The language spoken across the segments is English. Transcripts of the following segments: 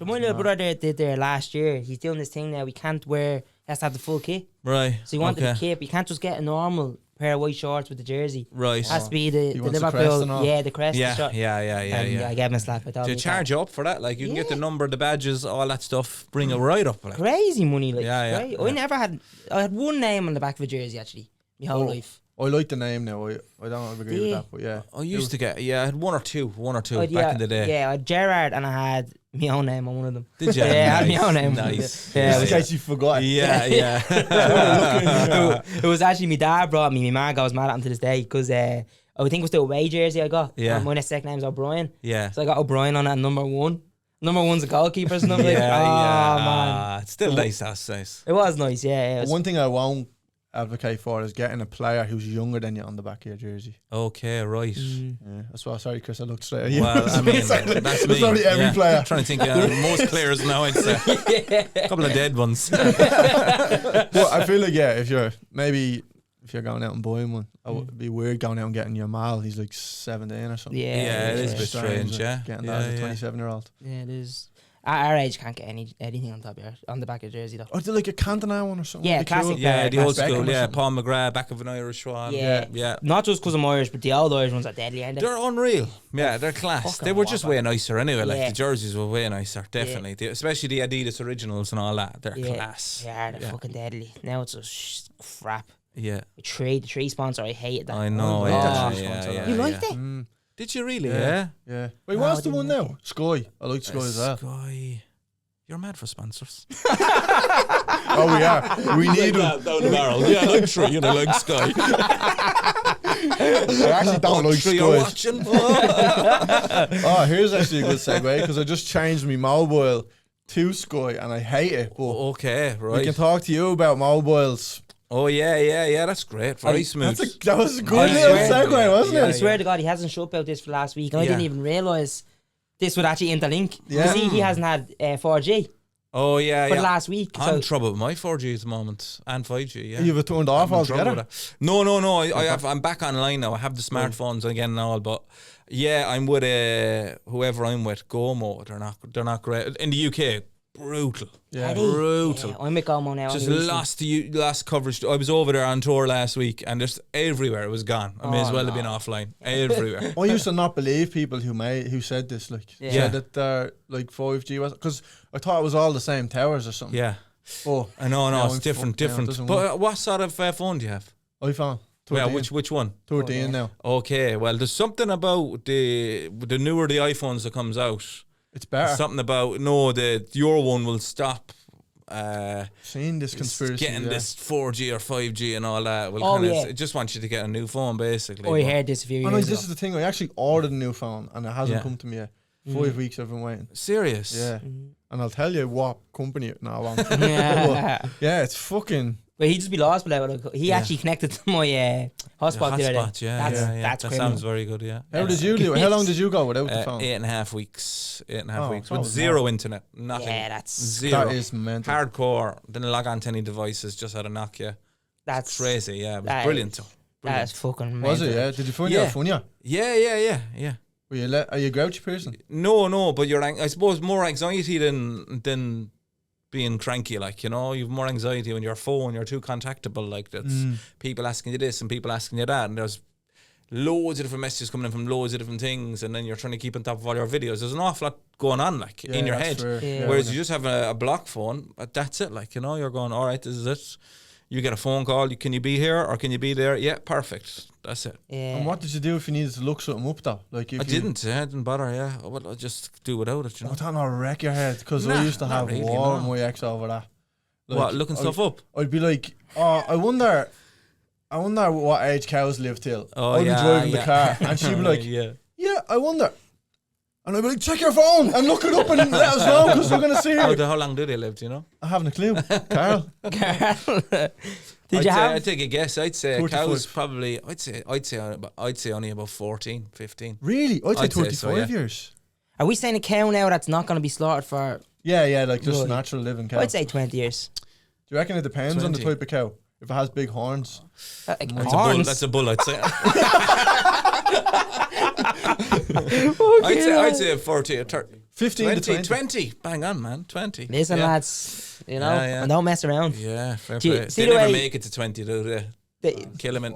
So my little brother did there last year. He's doing this thing now. We can't wear. Has to have the full kit. Right. So he wanted the kit. But you can't just get a normal pair of white shorts with the jersey. Right. It has to be the Liverpool. The crest. Yeah. I gave him a slap. Do you charge you up for that? Like you can get the number, the badges, all that stuff. Bring it right up. Like. Crazy money. Like yeah. I never had. I had one name on the back of a jersey actually. My whole life. I like the name now. I don't agree with that, but yeah. I used to get I had one or two back in the day. Yeah, I had Gerard and I had my own name on one of them. Did you? Yeah, I had my own name. Nice. Yeah, in case you forgot. Yeah. It was actually my dad brought me. My man goes mad at him to this day because I think it was the away jersey I got. Yeah. My second name's O'Brien. Yeah. So I got O'Brien on it, number one. Number one's a goalkeeper, so I'm like, man. It's still nice, that's nice. It was nice, yeah. One thing I won't advocate for is getting a player who's younger than you on the back of your jersey. Okay, right. Yeah, that's why. Sorry, Chris, I looked straight at you. Well, I mean, that's me. Probably every player. I'm trying to think most players now, I'd say. A couple of dead ones. Well, I feel like, if you're going out and buying one, it would be weird going out and getting your mal. He's like 17 or something. Yeah, it is a bit strange, Getting that as a 27-year-old. Yeah, it is. At our age, can't get anything on the back of the jersey though. Or is it like a Cantona one or something? Yeah, classic. Yeah, the old Beckham school. Yeah, Paul McGrath, back of an Irish one. Yeah. Not just because I'm Irish, but the old Irish ones are deadly, aren't they? They're unreal. Yeah, they're class. They were just way nicer anyway. Like the jerseys were way nicer, definitely. Especially the Adidas originals and all that. They're class. Yeah, they're fucking deadly. Now it's just crap. Yeah. The tree sponsor, I hated that. I know. Yeah. You liked it? Did you really? Yeah. Wait, what's the one now? Sky. I like Sky as well. Sky. You're mad for sponsors. Oh, we are. We need them. Down the barrel. Yeah, I like Tree and I like Sky. I actually don't like Tree, Sky. you're watching. Oh, here's actually a good segue because I just changed my mobile to Sky and I hate it. But okay, right. we can talk to you about mobiles. Oh, yeah, that's great. Very smooth. That was a good little segue, wasn't it? I swear to God, he hasn't shut about this for last week, and I didn't even realise this would actually interlink. Yeah. He hasn't had 4G. Oh, yeah, for the last week. I'm in trouble with my 4G at the moment and 5G, yeah. You've turned off altogether? No. I'm back online now. I have the smartphones again and all, but yeah, I'm with whoever I'm with, Gomo. They're not great. In the UK, brutal. Yeah. Brutal. Yeah, I'm with Gomo now. Just lost coverage. I was over there on tour last week and just everywhere it was gone. I may as well have been offline. Everywhere. I used to not believe people who said this, said that they're like 5G was, because I thought it was all the same towers or something. Yeah. Oh, I know, it's different. But what sort of phone do you have? iPhone. 13. Yeah, which one? 13 now. Okay, well, there's something about the newer the iPhones that comes out. It's better. Something about your one will stop. Seeing this conspiracy, getting this 4G or 5G and all that. It just wants you to get a new phone, basically. Oh, I heard this a few years ago. This is the thing. I actually ordered a new phone and it hasn't come to me yet. 5 weeks I've been waiting. Serious? Yeah. And I'll tell you what company. No, I won't. Yeah, it's fucking. But he'd just be lost without it. He actually connected to my hotspot the other day. That's that sounds very good, yeah. How did you do it? How long did you go without the phone? 8.5 weeks. 8.5 weeks. With zero internet. Nothing. Yeah, that's zero. That is mental. Hardcore. Didn't log on to any devices, just had a Nokia. That's crazy, yeah. It was brilliant. That's fucking mental. Was it, yeah? Did you find it funny? Yeah. Are you a grouchy person? No, but I suppose more anxiety than being cranky, like, you know, you've more anxiety on your phone, you're too contactable, like that's people asking you this and people asking you that, and there's loads of different messages coming in from loads of different things, and then you're trying to keep on top of all your videos. There's an awful lot going on, like, in your head. Whereas you just have a block phone, that's it, like, you know, you're going, all right, this is it. You get a phone call, can you be here or can you be there? Yeah, perfect. That's it. Yeah. And what did you do if you needed to look something up though? Like I didn't bother, yeah. Well, I'll just do without it, you know. I don't know, wreck your head, because I used to have really, war with my ex over that. Like, what, looking stuff up? I'd be like, I wonder what age cows live till. I'd be driving the car and she'd be like, yeah, I wonder. And I'd be like, check your phone and look it up and let us know because we're going to see it. How long do they live, do you know? I haven't a clue. Carl. I'd take a guess. I'd say cows probably, I'd say only about 14, 15. Really? I'd say 25 years. Are we saying a cow now that's not going to be slaughtered for... Yeah, like just natural living cow. I'd say 20 years. Do you reckon it depends on the type of cow? If it has big horns. Horns? That's a bull, I'd say. I'd say 40 or 30. 15 20, to 20. 20. Bang on, man. 20. Listen, yeah. lads, you know, Yeah. and don't mess around. Yeah, fair Do you play. see They the never way- make it to 20, do they? The- Kill him in.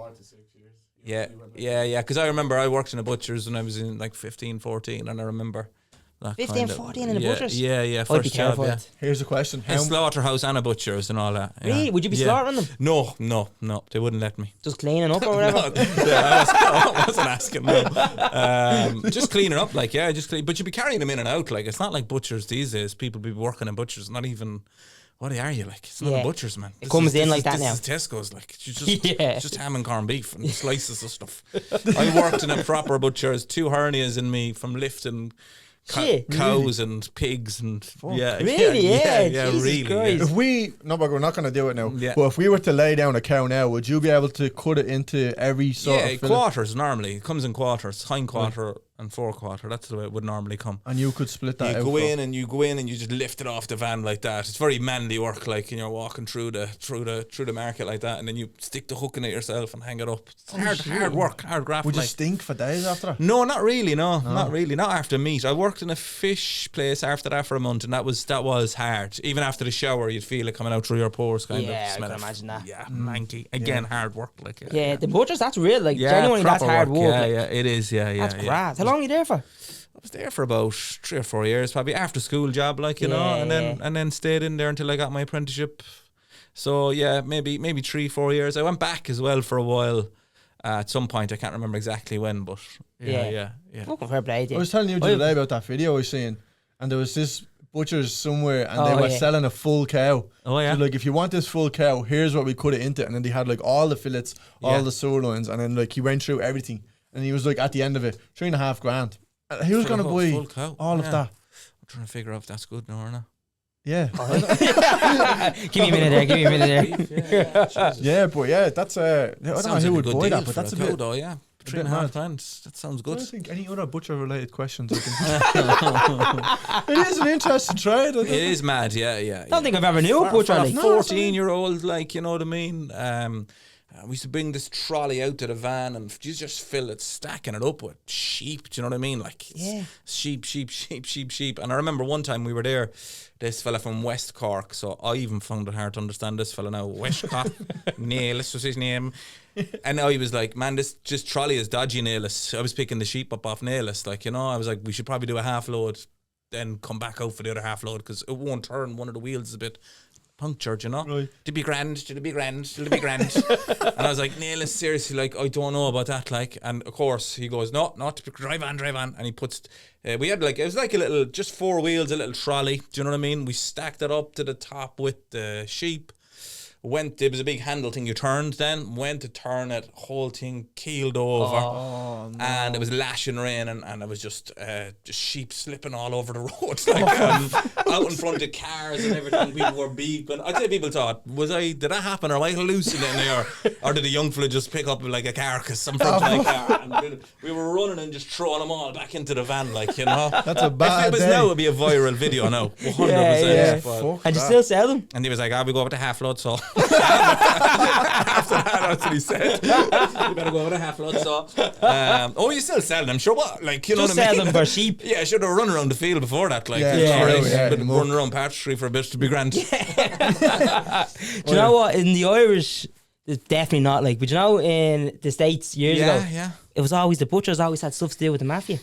Yeah. Because I remember I worked in a butcher's when I was in like 15, 14, and I remember that 15, kind of, 14 in a yeah, butcher's? Yeah, I'd be first job, careful. yeah. Here's a question. A slaughterhouse and a butcher's and all that. Yeah. Really? Would you be Yeah. slaughtering them? No, they wouldn't let me. Just cleaning up or whatever? I wasn't asking. No. Just cleaning up, like just clean. But you'd be carrying them in and out. Like it's not like butchers these days. People be working in butchers. Not even. What are you like? It's not Yeah. a butcher's, man. It comes in like that this now. Is Tesco's, like it's just Yeah. it's just ham and corned beef and slices of stuff. I worked in a proper butcher's. 2 hernias in me from lifting Shit. cows and pigs and Really? Yeah, Jesus really. Christ. If we, no, but we're not going to do it now. Yeah. But if we were to lay down a cow now, would you be able to cut it into every sort Yeah, of fillet? quarters normally. It comes in quarters, hind quarter and fore quarter. That's the way it would normally come. And you could split that You out. go for- in and you just lift it off the van like that. It's very manly work, like, and you're walking through the market like that, and then you stick the hook in it yourself and hang it up. It's hard work, hard graft. Would you like. stink for days after that? No, not really. No, not really. Not after meat. I worked in a fish place after that for a month, and that was hard. Even after the shower, you'd feel it coming out through your pores, kind of. Yeah, I Smell can it. imagine that. Yeah, manky. Again, hard work. Like Yeah, the butchers, that's real. Like, genuinely, that's proper hard work. Yeah, like, yeah, it is. Yeah, that's yeah. grass. How long are you there for? I was there for about 3 or 4 years, probably after school job, like you know, Yeah, and then stayed in there until I got my apprenticeship. So yeah, maybe 3-4 years. I went back as well for a while. At some point, I can't remember exactly when, but yeah. Fucking fair play to I you. was telling you the other day about that video I was seeing, and there was this butcher's somewhere, and they Oh, were yeah. selling a full cow. Oh yeah. So like, if you want this full cow, here's what we cut it into, and then they had like all the fillets, all Yeah. the sirloins, and then like he went through everything, and he was like at the end of it, $3.5 grand. Who's For a gonna whole buy full cow? all of Yeah. that? I'm trying to figure out if that's good now or not. Yeah, Give me a minute there. yeah, but yeah, that's I don't know Sounds who like would a good buy deal that, but for that's a cow bit. though, yeah. bit 3.5 mad. grand. That sounds I good. don't think any other butcher related questions. It is an interesting trade. It is mad, yeah. I don't think I've ever knew a butcher. For a Like, 14-year-old, like, you know what I mean? We used to bring this trolley out to the van and you just fill it, stacking it up with sheep. Do you know what I mean? Like, Yeah. sheep. And I remember one time we were there, this fella from West Cork, so I even found it hard to understand this fella now. West Cork, Nelis was his name. And now he was like, man, this trolley is dodgy, Nelis. I was picking the sheep up off Nelis. Like, you know, I was like, we should probably do a half load, then come back out for the other half load because it won't turn. One of the wheels is a bit punctured, you know. Right. It'll be grand. And I was like, Neil, seriously, like, I don't know about that, like. And of course he goes, no, drive on. And he puts, we had like, it was like a little, just 4 wheels, a little trolley. Do you know what I mean? We stacked it up to the top with the sheep. There was a big handle thing you turned then, went to turn it, whole thing keeled over. Oh, no. And it was lashing rain and it was just sheep slipping all over the road, like out in front of cars and everything. People were beeping. I'd say people thought, did that happen, or am I hallucinating, or did a young fella just pick up like a carcass in front of a car? And we were running and just throwing them all back into the van, like, you know. That's a bad If it was day. now, it'd be a viral video now, 100%. Yeah. Fuck and you that. still sell them? And he was like, we go over to half load, so. After that, that's what he said. You better go over to half load, so. You still sell them, sure, what? Like, you know Just what I mean? sell them for sheep. Yeah, should have run around the field before that, like. Yeah, you know, yeah, right? yeah, But yeah. run around Patch Street for a bit to be grand. Do you know what? In the Irish, it's definitely not like, but you know, in the States years ago, Yeah. it was always the butchers always had stuff to do with the mafia.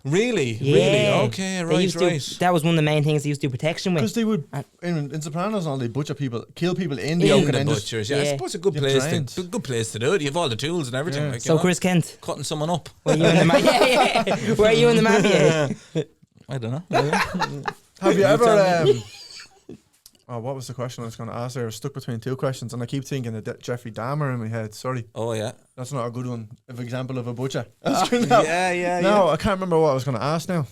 Really? Yeah. Really? Okay, They used right. to, that was one of the main things they used to do protection Because with. they would, in Sopranos and all, they butcher people, kill people in the In open Look at the and just, butchers, yeah. I Yeah. suppose a good You have place trains. to do it. You have all the tools and everything. Yeah. Like, you So know, Chris Kent, cutting someone up. were you in the mafia? Were you in the mafia? I don't know. have you You ever, tell what was the question I was going to ask there? I was stuck between 2 questions, and I keep thinking of Jeffrey Dahmer in my head. Sorry, Oh, yeah. that's not a good one. Of example of a butcher. Yeah. No, I can't remember what I was going to ask now.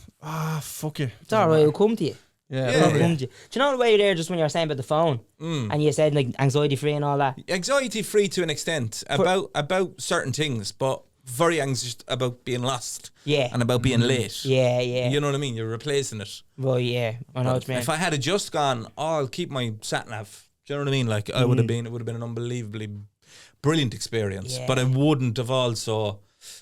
Fuck you. It's alright, it'll come to you. Yeah, Yeah. It'll probably. come to you. Do you know the way there, just when you were saying about the phone, and you said like anxiety free and all that? Anxiety free to an extent about certain things, but very anxious about being lost. Yeah. And about being late. Yeah. You know what I mean? You're replacing it. Well, yeah. I know what you mean. If I had just gone, I'll keep my sat nav. Do you know what I mean? Like it would have been an unbelievably brilliant experience. Yeah. But I wouldn't have also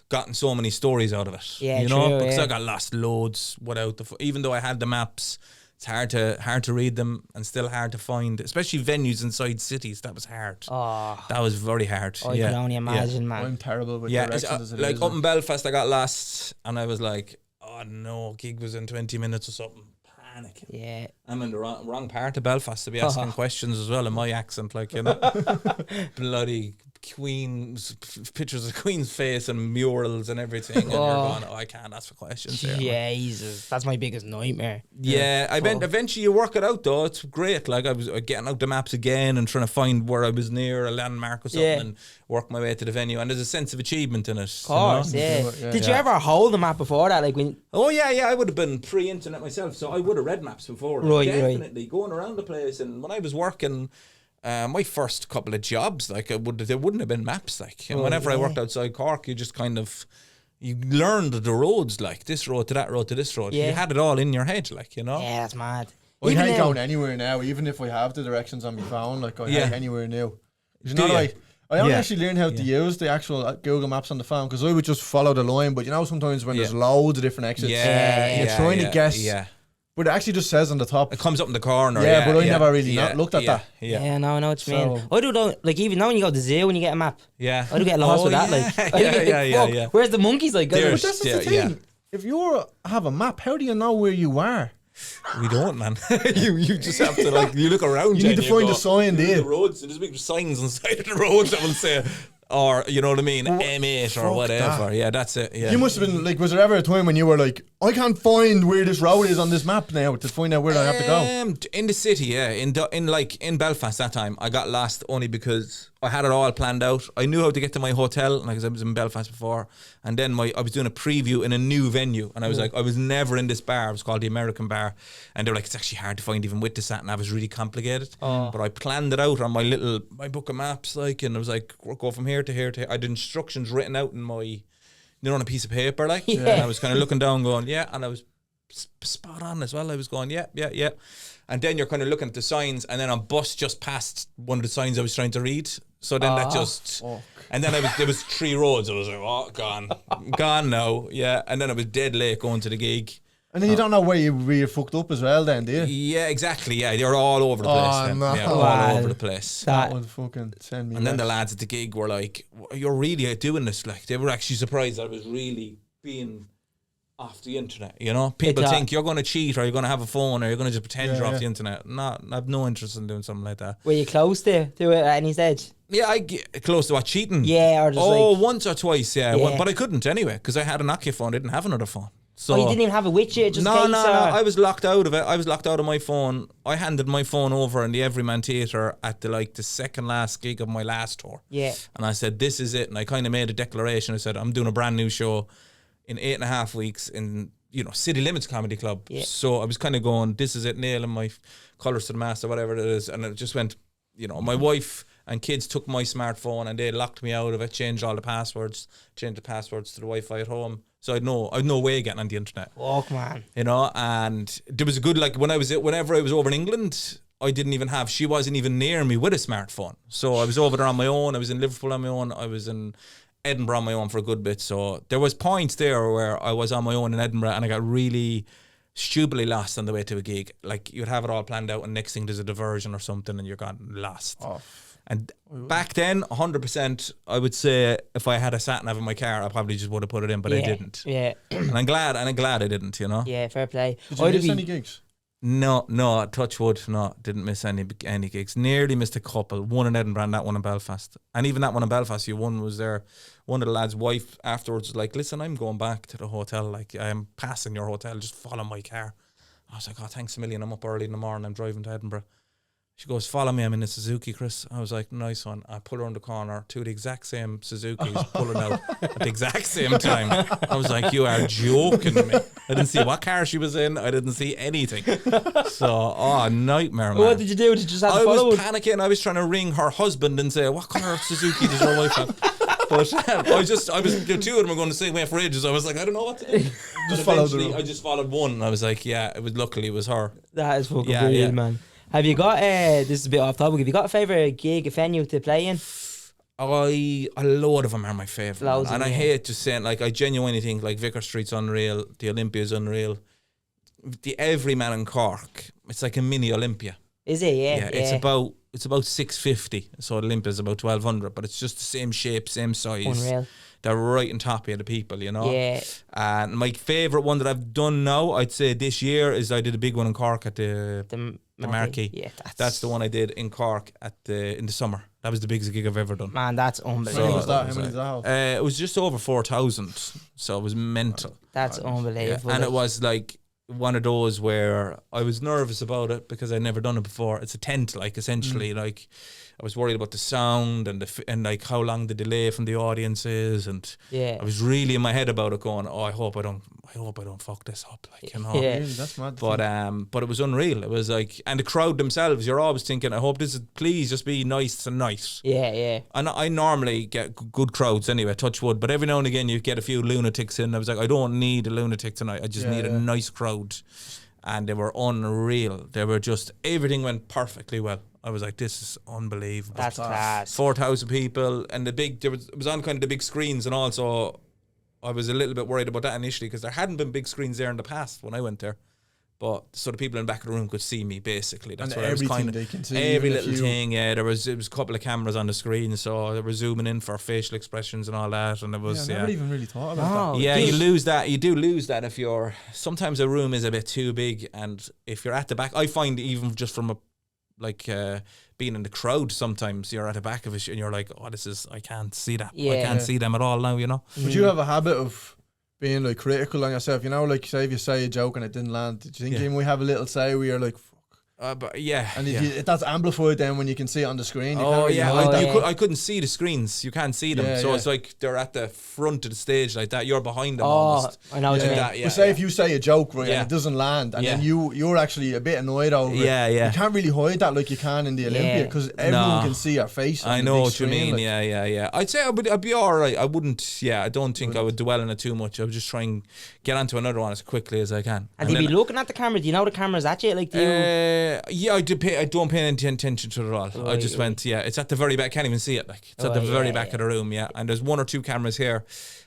gotten so many stories out of it. Yeah, you know, true, because yeah. I got lost loads without even though I had the maps. It's hard to read them and still hard to find, especially venues inside cities. That was hard. Oh, That was very hard. I can only imagine, man. I'm terrible with Yeah, directions as it like is. up in Belfast, I got lost and I was like, oh no, gig was in 20 minutes or something. Panicking. Yeah. I'm in the wrong part of Belfast to be asking questions as well in my accent, like, you know. Bloody pictures of Queen's face and murals and everything, and you're going, I can't ask for questions here. Jesus, that's my biggest nightmare. Yeah, eventually you work it out though. It's great. Like I was getting out the maps again and trying to find where I was near a landmark or something and work my way to the venue. And there's a sense of achievement in it. Of course, you know? yeah. Did you ever hold the map before that? Like when? Oh yeah. I would have been pre-internet myself, so I would have read maps before. Right, definitely going around the place. And when I was working. My first couple of jobs, like there wouldn't have been maps, like. And whenever I worked outside Cork, you just kind of you learned the roads, like this road to that road to this road. Yeah. You had it all in your head, like, you know. Yeah, that's mad. I hate going anywhere now, even if I have the directions on my phone. Like I hate anywhere new. You know, like I only actually learned how to use the actual Google Maps on the phone because I would just follow the line. But you know, sometimes when there's loads of different exits, you're trying to guess. Yeah. But it actually just says on the top. It comes up in the corner. Yeah, but I never really looked at that. Yeah, no, I know what you mean. I do like even now when you go to the zoo when you get a map. Yeah. I do get lost with that. Like, yeah. Where's the monkeys? Like, But that's the thing. If you have a map, how do you know where you are? We don't, man. you just have to like you look around. You need to find the sign there. The roads. There's big signs on the side of the roads that will say. Or, you know what I mean, M8 or whatever. That. Yeah, that's it. Yeah. You must have been, like, was there ever a time when you were like, I can't find where this road is on this map now to find out where I have to go? In the city, yeah. In Belfast that time, I got lost only because I had it all planned out. I knew how to get to my hotel, like, I was in Belfast before. And then I was doing a preview in a new venue. And I was like, I was never in this bar. It was called the American Bar. And they were like, it's actually hard to find even with the sat nav. It was really complicated. But I planned it out on my book of maps, like, and I was like, we'll go from here to here to here. I had instructions written out in on a piece of paper, like. And I was kind of looking down going, and I was spot on as well. I was going, yeah. And then you're kind of looking at the signs, and then a bus just passed one of the signs I was trying to read. So then that just... And then there was 3 roads. I was like, gone now. Yeah. And then I was dead late going to the gig. And then you don't know where you really fucked up as well then, do you? Yeah, exactly. Yeah, they're all over the place. Then. No. Yeah, all over the place. That would fucking send me. And then the lads at the gig were like, you're really doing this. Like, they were actually surprised that I was really being off the internet, you know? People think you're going to cheat or you're going to have a phone or you're going to just pretend you're off the internet. No, I have no interest in doing something like that. Were you close to it at any stage? Yeah, I get close to what, cheating? Yeah, or just once or twice, yeah. But I couldn't anyway because I had a Nokia phone. I didn't have another phone. So you didn't even have it with you? Just No. I was locked out of it. I was locked out of my phone. I handed my phone over in the Everyman Theatre at the second last gig of my last tour. Yeah. And I said, this is it. And I kind of made a declaration. I said, I'm doing a brand new show in 8.5 weeks in, City Limits Comedy Club. Yeah. So I was kind of going, this is it, nailing my colours to the mast or whatever it is. And it just went, my wife and kids took my smartphone and they locked me out of it, changed all the passwords, changed the passwords to the Wi-Fi at home. So I'd no way of getting on the internet. Oh, man. And there was a good, whenever I was over in England, she wasn't even near me with a smartphone. So I was over there on my own. I was in Liverpool on my own. I was in Edinburgh on my own for a good bit. So there was points there where I was on my own in Edinburgh and I got really stupidly lost on the way to a gig. Like, you'd have it all planned out and next thing there's a diversion or something and you're gone lost. Oh. And back then, 100%, I would say if I had a sat nav in my car, I probably just would have put it in, but I didn't. Yeah. And I'm glad I didn't, Yeah, fair play. Did you miss any gigs? No, touch wood, no, didn't miss any gigs. Nearly missed a couple. One in Edinburgh and that one in Belfast. And even that one in Belfast, one was there. One of the lads' wife afterwards was like, listen, I'm going back to the hotel. Like, I'm passing your hotel, just follow my car. I was like, oh, thanks a million. I'm up early in the morning. I'm driving to Edinburgh. She goes, follow me, I'm in a Suzuki, Chris. I was like, nice one. I pull around the corner, two of the exact same Suzukis pulling out at the exact same time. I was like, you are joking me. I didn't see what car she was in. I didn't see anything. So, nightmare, man. What did you do? Did you just have to follow? I was panicking. I was trying to ring her husband and say, what colour of Suzuki does your wife have? But the two of them were going the same way for ages. I was like, I don't know what to do. I just followed one. And I was like, luckily it was her. That is fucking brilliant, man. Have you got, this is a bit off topic, have you got a favourite gig, a venue to play in? A load of them are my favourite. Loads And of I them, hate just saying, like, I genuinely think, like, Vicar Street's unreal, the Olympia is unreal. The Everyman in Cork, it's like a mini Olympia. Is it? Yeah. It's about 650, so Olympia's about 1200, but it's just the same shape, same size. Unreal. They're right on top of the people, you know. Yeah. And my favourite one that I've done now, I'd say this year, is I did a big one in Cork at the Marquee. Yeah, that's the one I did in Cork in the summer. That was the biggest gig I've ever done. Man, that's unbelievable. How was that? How many did that hold? It was just over 4,000, so it was mental. That's unbelievable. Yeah. And it was like one of those where I was nervous about it because I'd never done it before. It's a tent, like, essentially, like, I was worried about the sound and and like how long the delay from the audience is, and I was really in my head about it, going, I hope I don't fuck this up, like, you know. Yeah. Really, that's mad. But it was unreal. It was like, and the crowd themselves, you're always thinking, I hope please just be nice and nice. Yeah. And I normally get good crowds anyway, touch wood, but every now and again you get a few lunatics in. I was like, I don't need a lunatic tonight. I just need a nice crowd. And they were unreal. They were just, everything went perfectly well. I was like, this is unbelievable. That's class. 4,000 people, and it was on kind of the big screens, and also I was a little bit worried about that initially because there hadn't been big screens there in the past when I went there. But so the people in the back of the room could see me, basically. That's and what I was kind of. they can see every little thing, yeah. It was a couple of cameras on the screen, so they were zooming in for facial expressions and all that, and it was. I never even really thought about that. Yeah, you lose that. You do lose that if you're. Sometimes a room is a bit too big, and if you're at the back, I find even just from being in the crowd, sometimes you're at the back of it and you're like, I can't see that. I can't see them at all now, you know. Would you have a habit of being like critical on yourself? You know, like, say if you say a joke and it didn't land, do you think you might have a little say where you're like, but yeah, and if that's amplified then when you can see it on the screen. I couldn't see the screens. You can't see them, so it's like they're at the front of the stage like that. You're behind them almost. I know what you mean. But say if you say a joke and it doesn't land, and then you're actually a bit annoyed over it. You can't really hide that like you can in the Olympia because everyone can see your face. I know what you mean. Like. I'd say I'd be all right. I wouldn't. I don't think I would dwell on it too much. I would just try and get onto another one as quickly as I can. And you'd be looking at the camera. Do you know the camera's at you? Like, do you? I don't pay any attention to it at all. I just went, it's at the very back. I can't even see it. Like, it's at the very back of the room, And there's one or two cameras here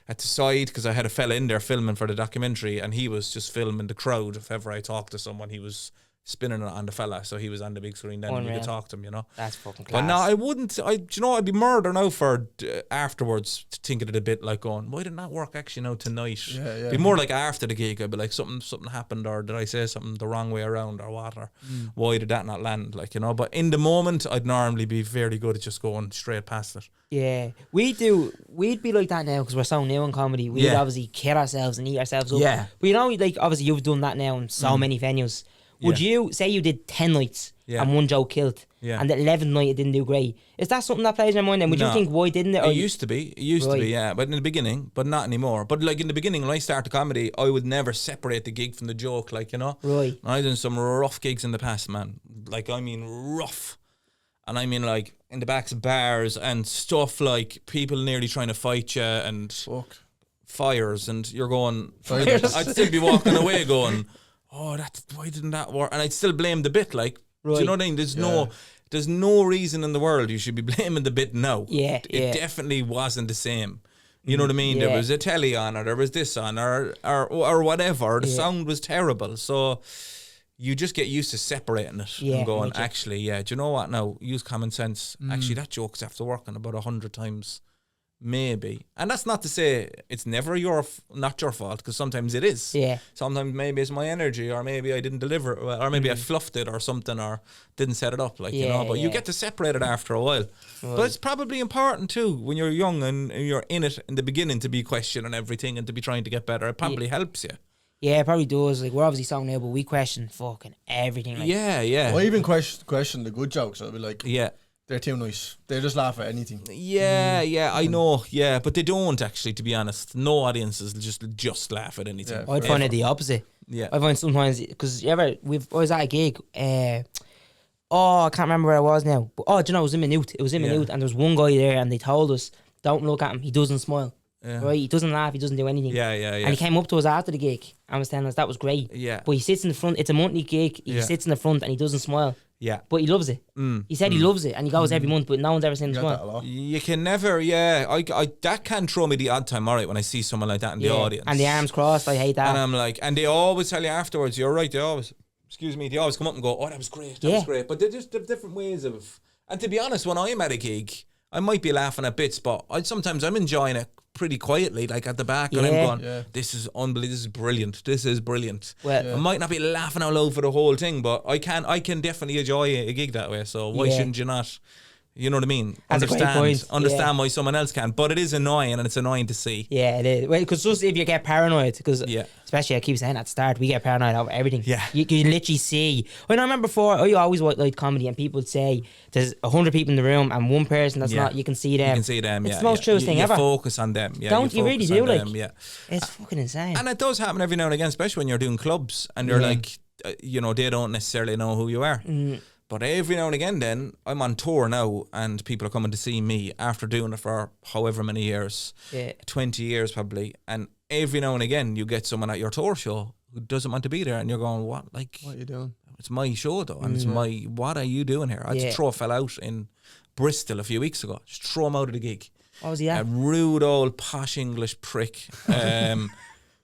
at the side because I had a fella in there filming for the documentary, and he was just filming the crowd. If ever I talked to someone, he was spinning it on the fella, so he was on the big screen then, and you could talk to him, you know. That's fucking class. But no, I wouldn't. I'd be murder now for afterwards, thinking it a bit like going, why didn't that work actually now tonight? Be more like after the gig, I'd be like, something happened, or did I say something the wrong way around, or what, or why did that not land, like, you know. But in the moment, I'd normally be fairly good at just going straight past it. Yeah, we'd be like that now because we're so new in comedy. We'd obviously kill ourselves and eat ourselves up. Yeah. But you know, like, obviously you've done that now in so many venues. Would you say you did 10 nights and one joke killed, and the 11th night it didn't do great? Is that something that plays in your mind? And would you think, why didn't it? It used to be. Yeah. But in the beginning, but not anymore. But like in the beginning, when I started comedy, I would never separate the gig from the joke, like, you know. Right. And I've done some rough gigs in the past, man. Like, I mean rough. And I mean, like, in the backs of bars and stuff, like people nearly trying to fight you and fires, and you're going, I'd still be walking away going, why didn't that work? And I'd still blame the bit, like, do you know what I mean? There's no reason in the world you should be blaming the bit now. It definitely wasn't the same. You know what I mean? There was a telly on, or there was this on, or whatever. The sound was terrible. So you just get used to separating it and going, actually, do you know what? Now, use common sense. Actually, that joke's after working about 100 times. Maybe. And that's not to say it's never not your fault, because sometimes it is. Yeah. Sometimes maybe it's my energy, or maybe I didn't deliver it well, or maybe I fluffed it or something, or didn't set it up, like, you know. But you get to separate it after a while. Right. But it's probably important too when you're young and you're in it in the beginning to be questioning everything and to be trying to get better. It probably helps you. Yeah, it probably does. Like, we're obviously so new, but we question fucking everything. Like. Yeah. Well, I even question the good jokes. I'll be like, they're too nice. They just laugh at anything. Yeah, I know. Yeah, but they don't actually, to be honest. No audiences just laugh at anything. Yeah, I'd find it the opposite. Yeah. I find sometimes, because I was at a gig, I can't remember where I was now. But, do you know, it was in Minute. It was in Minute, and there was one guy there, and they told us, don't look at him. He doesn't smile. Yeah. Right? He doesn't laugh. He doesn't do anything. Yeah. And he came up to us after the gig and was telling us that was great. Yeah. But he sits in the front. It's a monthly gig. He sits in the front and he doesn't smile. Yeah. But he loves it. He said he loves it, and he goes every month, but no one's ever seen him go. You can never, I that can throw me the odd time, all right, when I see someone like that in the audience. And the arms crossed, I hate that. And I'm like, and they always tell you afterwards, you're right, they always come up and go, oh, that was great, that was great. But they're just different ways of, and to be honest, when I'm at a gig, I might be laughing at bits, but sometimes I'm enjoying it pretty quietly, like at the back, and I'm going, this is unbelievable, this is brilliant. Well, I might not be laughing out loud for the whole thing, but I can definitely enjoy a gig that way, so why shouldn't you not? You know what I mean? That's Understand why someone else can, but it is annoying, and it's annoying to see. Yeah, it is. Well, because just if you get paranoid, because especially I keep saying at the start, we get paranoid over everything. Yeah, you literally see. When I remember before, I always liked comedy, and people would say there's 100 people in the room, and one person that's not. You can see them. You can see them. It's the most truest thing ever. Focus on them. Yeah, don't you really do? Like, it's fucking insane. And it does happen every now and again, especially when you're doing clubs, and you're like, they don't necessarily know who you are. But every now and again then, I'm on tour now and people are coming to see me after doing it for however many years, 20 years probably. And every now and again you get someone at your tour show who doesn't want to be there and you're going, what are you doing? It's my show though. And it's what are you doing here? I just throw a fella out in Bristol a few weeks ago. Just throw him out of the gig. What was he at? A rude old posh English prick.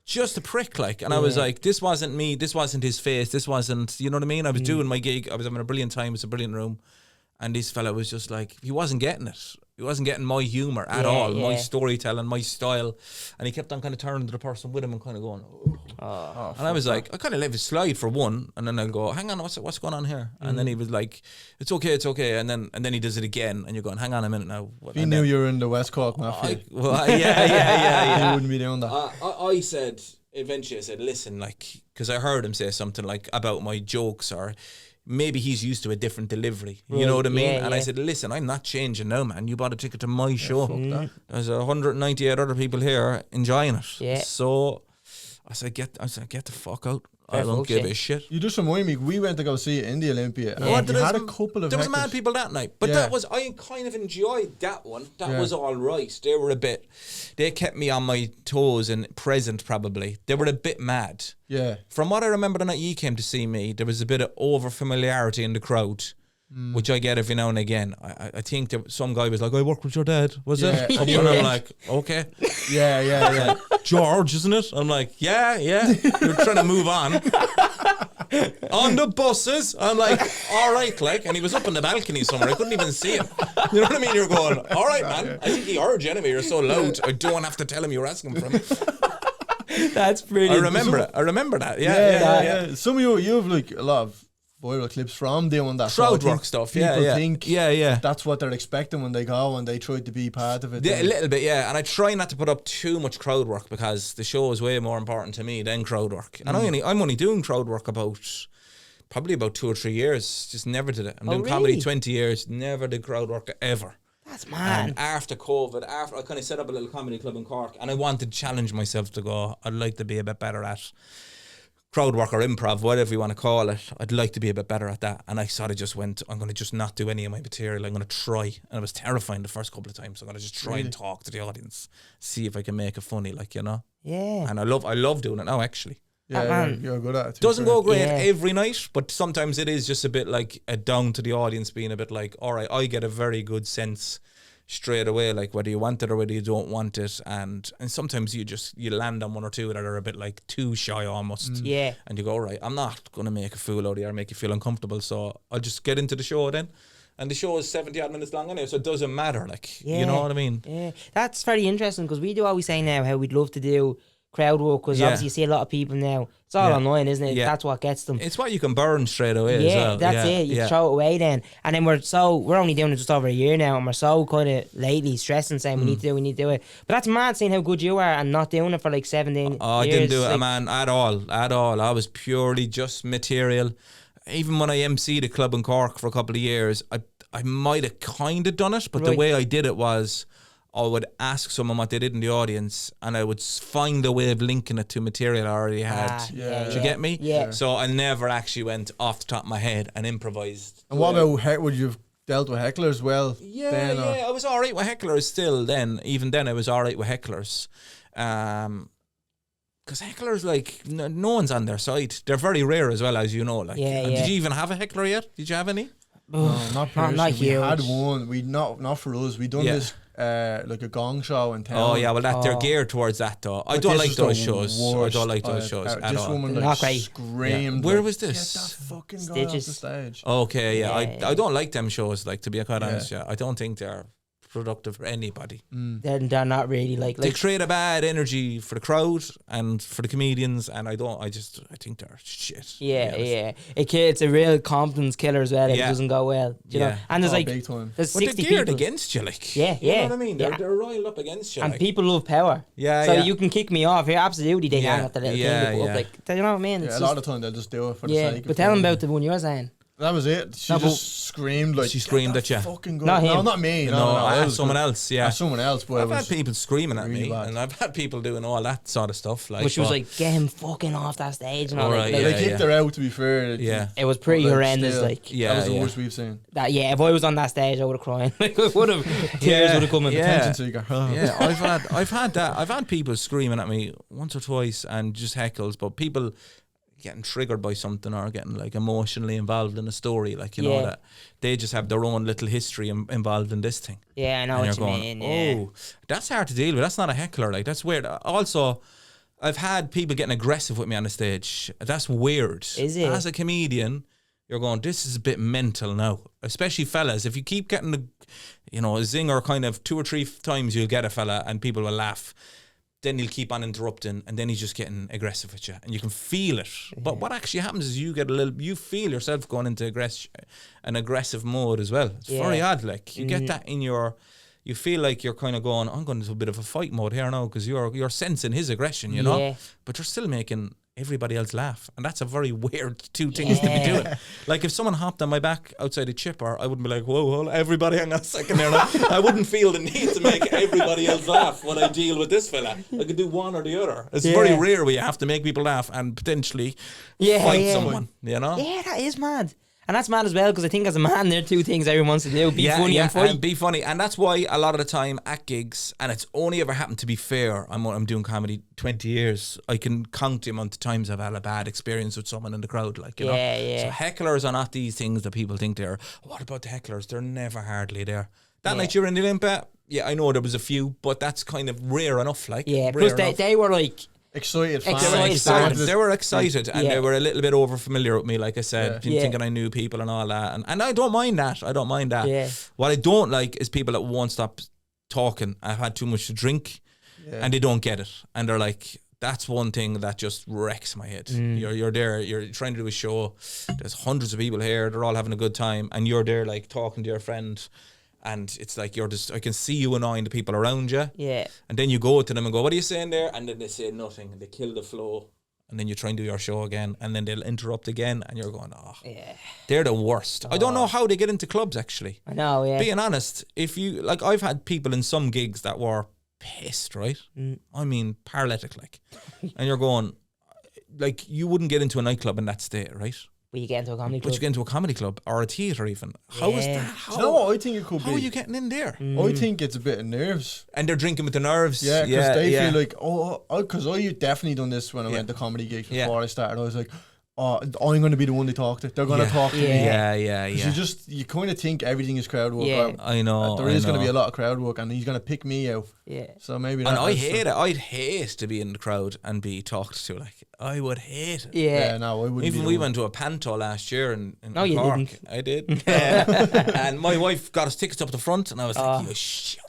Just a prick, like, and I was like, this wasn't me, this wasn't his face, this wasn't, you know what I mean? I was doing my gig, I was having a brilliant time, it was a brilliant room, and this fella was just like, he wasn't getting it. He wasn't getting my humour at all, my storytelling, my style, and he kept on kind of turning to the person with him and kind of going, and I was like, I kind of let it slide for one, and then I'll go, hang on, what's going on here? And then he was like, it's okay, and then he does it again, and you're going, hang on a minute now. If he knew you were in the West Cork Mafia. Yeah. He wouldn't be doing that. I said, eventually I said, listen, like, because I heard him say something like about my jokes, or maybe he's used to a different delivery. You know what I mean? And I said, listen, I'm not changing now, man. You bought a ticket to my show. There's 198 other people here enjoying it. Yeah. So I said, get the fuck out. I don't give a shit. You just remind me, we went to go see it in the Olympia. And you had a couple of there was mad people that night. But I kind of enjoyed that one. That was all right. They kept me on my toes and present probably. They were a bit mad. Yeah. From what I remember the night you came to see me, there was a bit of over familiarity in the crowd. Which I get every now and again. I think some guy was like, I work with your dad, was it? And I'm like, okay. Yeah. George, isn't it? I'm like, yeah. You're trying to move on. On the buses. I'm like, all right, like, and he was up on the balcony somewhere. I couldn't even see him. You know what I mean? You're going, all right, man. I think he heard you anyway. You're so loud. I don't have to tell him you're asking for him. That's brilliant. I remember that. Yeah. Some of you have like a lot of viral clips from doing that crowd work stuff. People think that's what they're expecting when they go and they try to be part of it. Yeah, a little bit, yeah. And I try not to put up too much crowd work because the show is way more important to me than crowd work. And I'm only doing crowd work probably about 2 or 3 years. Just never did it. I'm doing comedy 20 years. Never did crowd work ever. That's mad. And after COVID, I kind of set up a little comedy club in Cork, and I wanted to challenge myself to go, I'd like to be a bit better at crowd work or improv, whatever you want to call it. I'd like to be a bit better at that. And I sort of just went, I'm going to just not do any of my material. I'm going to try. And it was terrifying the first couple of times. I'm going to just try and talk to the audience, see if I can make it funny, like, you know. Yeah. And I love doing it now, actually. Yeah, you're good at it. Doesn't go great every night, but sometimes it is just a bit like a down to the audience being a bit like, all right, I get a very good sense straight away, like whether you want it or whether you don't want it, and sometimes you land on one or two that are a bit like too shy almost. Yeah. And you go, all right, I'm not going to make a fool out of you or make you feel uncomfortable, so I'll just get into the show then. And the show is 70 odd minutes long anyway, so it doesn't matter, like, you know what I mean? Yeah, that's very interesting, because we do always say now how we'd love to do crowd work, because obviously you see a lot of people now, it's all online, isn't it? That's what gets them. It's what you can burn straight away as well. That's it. You throw it away then. And then we're only doing it just over a year now, and we're so kind of lately stressing, saying we need to do it. But that's mad seeing how good you are and not doing it for like 17 years. I didn't do it, man, at all. I was purely just material. Even when I emceed a club in Cork for a couple of years, I might have kind of done it, but the way I did it was, I would ask someone what they did in the audience, and I would find a way of linking it to material I already had. Do you get me? Yeah. So I never actually went off the top of my head and improvised. And what about, would you have dealt with hecklers well? I was alright with hecklers still then. Even then I was alright with hecklers. Because hecklers, like, no one's on their side. They're very rare as well, as you know. Like, did you even have a heckler yet? Did you have any? No, not personally. Not we huge. had one. We not for us. We done this like a gong show in town. Oh yeah, well they're geared towards that though. I don't like those shows. I don't like those shows at this all. Woman not great. Screamed. Where like, was this? Get that fucking guy off the stage. Okay, I don't like them shows. Like, to be quite honest, I don't think they're productive for anybody. They're not really like they create a bad energy for the crowd and for the comedians, and I think they're shit. It's a real confidence killer as well if it doesn't go well, you know. And there's there's 60 they're geared people against you, like, you know what I mean. They're roiled up against you, and like. people love power. So you can kick me off here. Absolutely, they hang at the little thing they put up, like, you know what I mean. It's a lot of time they'll just do it for the sake. But tell them about the one you were saying. That was it. She just screamed like. She screamed at you. Fucking not him. No, not me. No, someone else. Yeah, someone else. But I've had people screaming at me, bad. and I've had people doing all that sort of stuff. Like, but she was like, "Get him fucking off that stage!" And all right, that. They kicked her out. To be fair, it was pretty horrendous. Still, like, that was the worst we've seen. That if I was on that stage, I would have cried. Like, I would have tears would have come in. Attention seeker. I've had that. I've had people screaming at me once or twice and just heckles, but people getting triggered by something or getting like emotionally involved in a story, like, you know, that they just have their own little history involved in this thing. I know what you mean. Oh, that's hard to deal with. That's not a heckler. Like, that's weird. Also, I've had people getting aggressive with me on the stage. That's weird. Is it? As a comedian, you're going, this is a bit mental now. Especially fellas. If you keep getting a zinger kind of 2 or 3 times, you'll get a fella and people will laugh. Then he'll keep on interrupting, and then he's just getting aggressive with you, and you can feel it. But what actually happens is you feel yourself going into an aggressive mode as well. It's very odd. Like, you get that in you feel like you're kind of going, I'm going into a bit of a fight mode here now, because you're sensing his aggression, you know, but you're still making everybody else laugh, and that's a very weird 2 things to be doing. Like, if someone hopped on my back outside a chipper, I wouldn't be like, whoa, hold on, everybody hang on a second there now. I wouldn't feel the need to make everybody else laugh when I deal with this fella. I could do one or the other. It's very rare where you have to make people laugh and potentially fight someone, you know. That is mad. And that's mad as well, because I think as a man, there are 2 things everyone wants to do: be funny and fight. And be funny, and that's why a lot of the time at gigs, and it's only ever happened, to be fair, I'm doing comedy 20 years. I can count the amount of times I've had a bad experience with someone in the crowd, like, you know. So hecklers are not these things that people think they're. What about the hecklers? They're never hardly there. That night you were in the Olympia, I know there was a few, but that's kind of rare enough. Like, plus they were like. Excited. They were excited, and they were a little bit over familiar with me, like I said, thinking I knew people and all that, and I don't mind that. What I don't like is people that won't stop talking. I've had too much to drink, and they don't get it, and they're like, that's one thing that just wrecks my head. You're there, you're trying to do a show, there's hundreds of people here, they're all having a good time, and you're there like talking to your friend. And it's like I can see you annoying the people around you. And then you go to them and go, what are you saying there? And then they say nothing, and they kill the flow. And then you try and do your show again, and then they'll interrupt again, and you're going, they're the worst. I don't know how they get into clubs, actually. I know, Being honest, if you, like, I've had people in some gigs that were pissed, right? I mean, paralytic, like. And you're going, like, you wouldn't get into a nightclub in that state, right? But you get into a comedy club. But you get into a comedy club or a theatre even. How is that? Do you know what I think it could be? How are you getting in there? I think it's a bit of nerves. And they're drinking with the nerves. Yeah, because they feel like, because I definitely done this when I went to comedy gigs before I started. I was like, I'm going to be the one they talk to. They're going to talk to me. Yeah. You kind of think everything is crowd work. I know. There is going to be a lot of crowd work, and he's going to pick me out. So maybe that. And I hate it. I'd hate to be in the crowd and be talked to. Like, I would hate it. No, I wouldn't. Even we went to a panto last year in no, you Cork. didn't. I did. And my wife got us tickets up the front, and I was like, shit,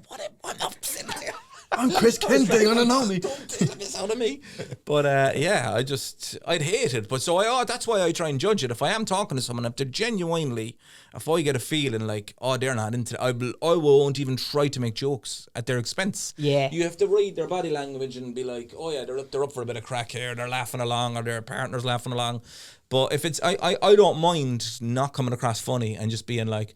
I'm not sitting there. I'm Chris Kent, they're gonna know me. Don't take this out of me. But I'd hate it. But so that's why I try and judge it. If I am talking to someone, if I get a feeling like, they're not into it, I won't even try to make jokes at their expense. You have to read their body language and be like, they're up for a bit of crack here, they're laughing along, or their partner's laughing along. But if it's, I don't mind not coming across funny and just being like,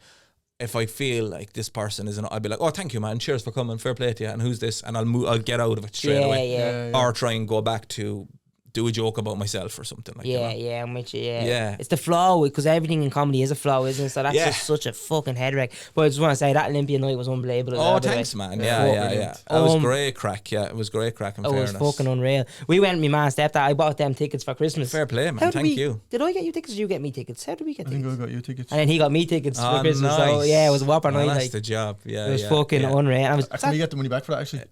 if I feel like this person isn't, I'd be like, thank you, man, cheers for coming, fair play to you, and who's this? And I'll get out of it straight away. Or try and go back to do a joke about myself or something like that. Yeah, I'm with you, yeah. It's the flow, because everything in comedy is a flow, isn't it? So that's just such a fucking head wreck. But I just want to say that Olympia night was unbelievable. Oh, thanks, man. Yeah. It was great crack, it was great crack, in fairness. It was fucking unreal. We went, me man, stepdad, I bought them tickets for Christmas. Fair play, man. Thank you. Did I get you tickets or did you get me tickets? How did we get tickets? I think I got you tickets. And then he got me tickets for Christmas. Nice. So yeah, it was a whopper night. That's the job. Yeah, it was fucking unreal. Can we get the money back for that, actually?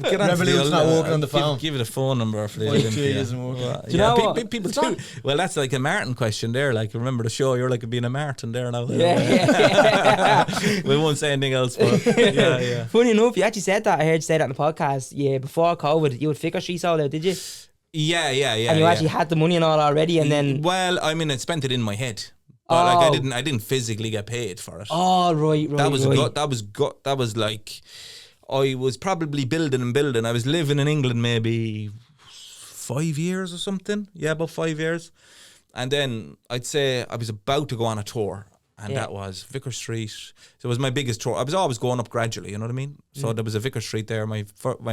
Get on Revolution's not working on the phone. Give it a phone number for the Olympia. Do you know what? People do. Well, that's like a Martin question there. Like, remember the show? You're like being a Martin there now. Yeah. We won't say anything else. But yeah. Funny enough, you actually said that. I heard you say that in the podcast. Yeah, before COVID, you had Vicar Street sold out, did you? Yeah. And you actually had the money and all already, and then. Well, I mean, I spent it in my head. But like I didn't physically get paid for it. Oh, right. That was like, I was probably building. I was living in England maybe 5 years or something. Yeah, about 5 years. And then I'd say I was about to go on a tour. And that was Vicar Street. So it was my biggest tour. I was always going up gradually, you know what I mean? So there was a Vicar Street there, my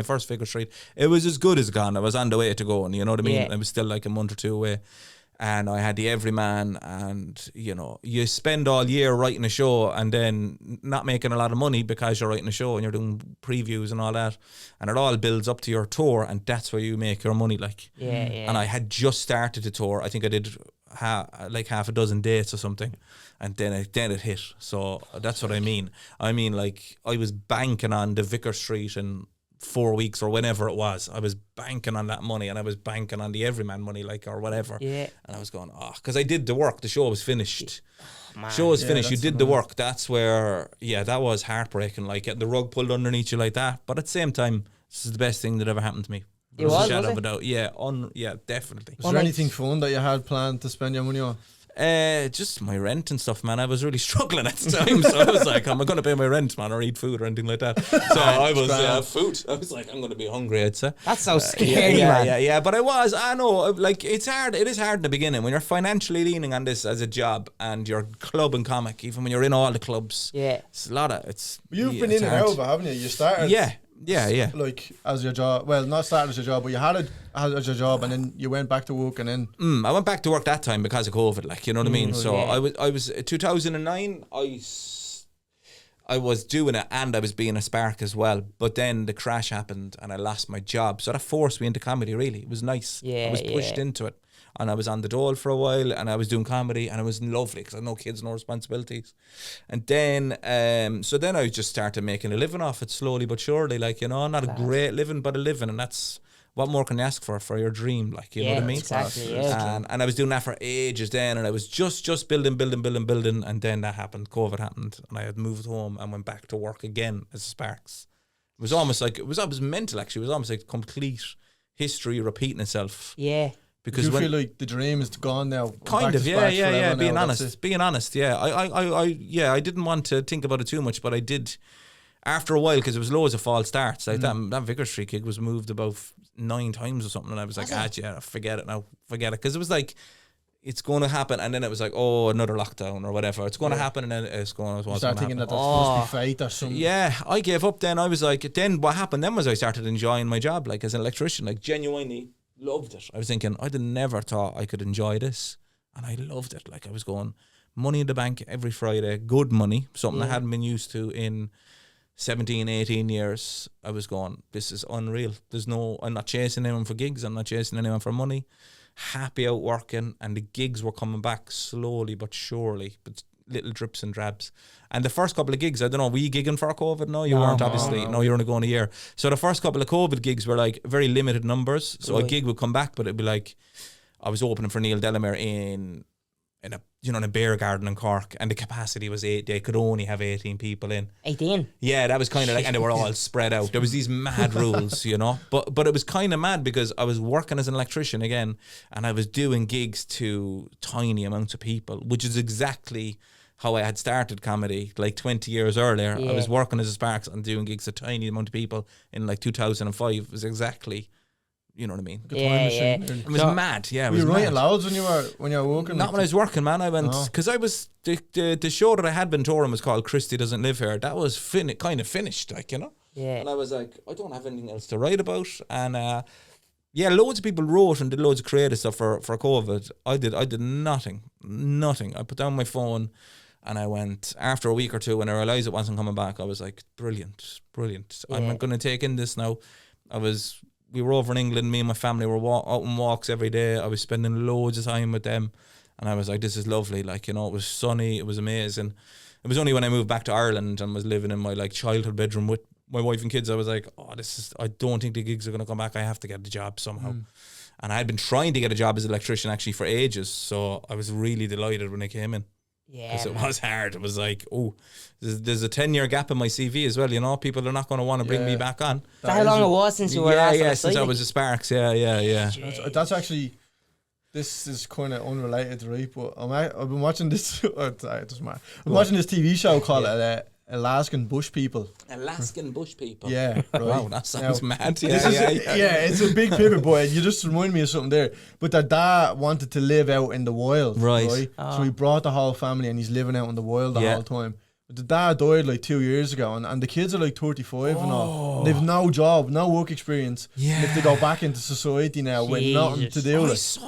first Vicar Street. It was as good as gone. I was on the way to go, and you know what I mean? Yeah. I was still like a month or two away. And I had the Everyman, and you know, you spend all year writing a show and then not making a lot of money because you're writing a show and you're doing previews and all that, and it all builds up to your tour, and that's where you make your money. Like, And I had just started the tour. I think I did half a dozen dates or something, and then it hit. So that's what I mean. I mean, like, I was banking on the Vicar Street and 4 weeks or whenever it was. I was banking on that money, and I was banking on the Everyman money, like, or whatever. Yeah. And I was going, because I did the work. The show was finished. Show was finished. You did the work. That's where, that was heartbreaking. Like, getting the rug pulled underneath you like that. But at the same time, this is the best thing that ever happened to me. It was, shadow of a doubt. Yeah, definitely. Was there anything fun that you had planned to spend your money on? Just my rent and stuff, man. I was really struggling at the time, so I was like, am I going to pay my rent, man, or eat food or anything like that? So I was food. I was like, I'm going to be hungry, I'd say. That's so scary, man. Yeah. But I know, like, it's hard. It is hard in the beginning when you're financially leaning on this as a job and you're club and comic, even when you're in all the clubs. Yeah, it's a lot of it's. You've been in and out of it, haven't you? You started. Yeah. Like, as your job, well, not started as your job, but you had it as your job, and then you went back to work, and then I went back to work that time because of COVID, like, you know what I mean. So I was 2009. I was doing it, and I was being a spark as well. But then the crash happened, and I lost my job. So that forced me into comedy. Really, it was nice. I was pushed into it. And I was on the dole for a while, and I was doing comedy, and it was lovely because I had no kids, no responsibilities. And then, so then I just started making a living off it slowly but surely, like, you know, not a great living, but a living, and that's, what more can you ask for your dream, like, you know what I mean? Exactly, and I was doing that for ages then, and I was just building, and then that happened, COVID happened, and I had moved home and went back to work again as Sparks. It was almost like, it was mental, actually. It was almost like complete history repeating itself. Yeah. Because you feel like the dream is gone now. Kind of, yeah. Being honest, yeah. I didn't want to think about it too much, but I did after a while, because there was loads of false starts. Like that Vicar Street gig was moved about 9 times or something, and I was like, forget it. Because it was like, it's going to happen, and then it was like, oh, another lockdown or whatever. It's going to happen, and then it's going to happen. Start thinking that must be fate or something. Yeah, I gave up then. I was like, then what happened then was I started enjoying my job, like, as an electrician, like, genuinely loved it. I was thinking, I'd never thought I could enjoy this, and I loved it. Like, I was going money in the bank every Friday, good money, something I hadn't been used to in 17, 18 years. I was going, this is unreal. I'm not chasing anyone for gigs, I'm not chasing anyone for money. Happy out working, and the gigs were coming back slowly but surely, but little drips and drabs. And the first couple of gigs, I don't know, were you gigging for COVID? No, you weren't, obviously. No, you were only going a year. So the first couple of COVID gigs were like very limited numbers. So a gig would come back, but it'd be like, I was opening for Neil Delamere in a beer garden in Cork, and the capacity was 8. They could only have 18 people in. 18? Yeah, that was kind of like, and they were all spread out. There was these mad rules, you know. But it was kind of mad because I was working as an electrician again, and I was doing gigs to tiny amounts of people, which is exactly how I had started comedy like 20 years earlier. I was working as a Sparks and doing gigs to a tiny amount of people in like 2005. It was exactly, you know what I mean? It was mad. Yeah, it was were you writing mad. loads when you were working? Not when I was working, man. I went because I was the show that I had been touring was called Christy Doesn't Live Here. That was kind of finished, like, you know. Yeah. And I was like, I don't have anything else to write about, and Yeah, loads of people wrote and did loads of creative stuff for COVID. I did nothing. I put down my phone and I went, after a week or two, when I realised it wasn't coming back, I was like, brilliant. Yeah. I'm going to take in this now. We were over in England, me and my family were out on walks every day. I was spending loads of time with them. And I was like, this is lovely. Like, you know, it was sunny. It was amazing. It was only when I moved back to Ireland and was living in my like childhood bedroom with my wife and kids, I was like, I don't think the gigs are going to come back. I have to get a job somehow. And I had been trying to get a job as an electrician actually for ages. So I was really delighted when I came in. Yeah. Because it was hard. It was like, there's a 10-year gap in my CV as well. You know, people are not going to want to bring me back on. Is that how long it was since you were last? Yeah, since I was at Sparks. Yeah. That's actually, this is kind of unrelated, right? But I've been watching this. It doesn't matter. I'm watching this TV show called Alaskan Bush People. Alaskan Bush People. Yeah, right. Wow, that sounds mad. It's a big pivot, boy. You just remind me of something there. But their dad wanted to live out in the wild, right? So he brought the whole family, and he's living out in the wild the whole time. But the dad died like 2 years ago, and the kids are like 35 and all. And they've no job, no work experience. Yeah. They have to go back into society now with nothing to do with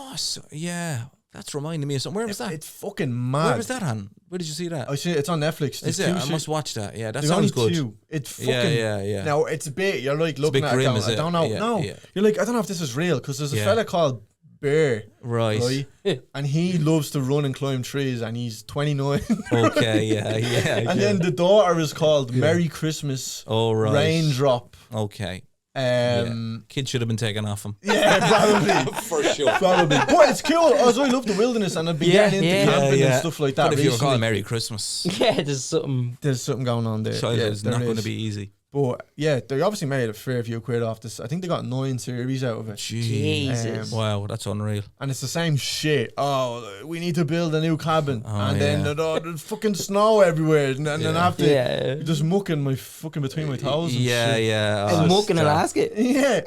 it. That's reminding me of something. Where was that? It's fucking mad. Where was that on? Where did you see that? I see it's on Netflix. Is it? I must watch that. Yeah, that There's sounds good. Two. It's fucking... Yeah. Now, it's a bit... You're like looking at it going, I don't know. You're like, I don't know if this is real, because there's a fella called Bear. Right? And he loves to run and climb trees, and he's 29. Okay, yeah. And then the daughter is called Merry Christmas Raindrop. Okay. Kids should have been taken off him. Yeah, probably. For sure. Probably. But it's cool. I love the wilderness, and I've been getting into camping and stuff like that. But if you were calling Merry Christmas. Yeah, there's something going on there. Childhood's not going to be easy. But yeah, they obviously made a fair few quid off this. I think they got 9 series out of it. Jesus. Wow, that's unreal. And it's the same shit. Oh, we need to build a new cabin. Then there's fucking snow everywhere. And then after just mucking my fucking between my toes and shit. Yeah. Mucking in Alaska? Yeah.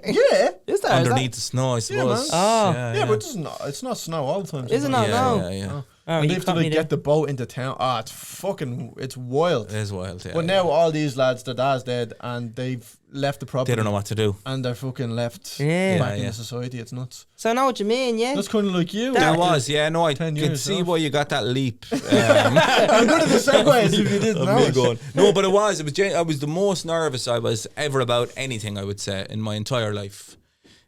Is that? Underneath the snow, I suppose. Yeah, but it's not snow all the time. Is it not? No. Yeah. And they have to get the boat into town. It's wild. It is wild, yeah. But now all these lads, their dad's dead, and they've left the property. They don't know what to do. And they're fucking left back into society. It's nuts. So I know what you mean, yeah. That's kind of like you. There was, no, I could see why you got that leap. I'm good at the segues if you didn't know. No, but I was the most nervous I was ever about anything, I would say, in my entire life.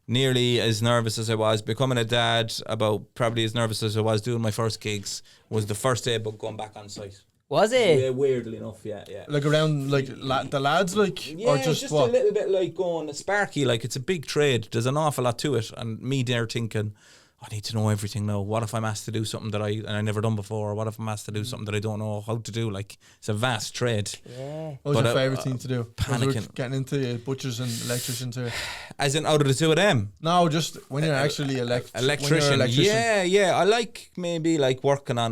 Nearly as nervous as I was becoming a dad, about probably as nervous as I was doing my first gigs, was the first day about going back on site. Was it? Yeah, weirdly enough, yeah. Like around, like, the lads, like? Yeah, or just a little bit like going sparky, like it's a big trade. There's an awful lot to it. And me there thinking, I need to know everything now. What if I'm asked to do something that I never done before? Or what if I'm asked to do something that I don't know how to do? Like, it's a vast trade. Yeah. What was your favourite thing to do? Panicking. Getting into butchers and electricians here. As in out of the two of them? No, just when you're actually electrician. Yeah. I like maybe like working on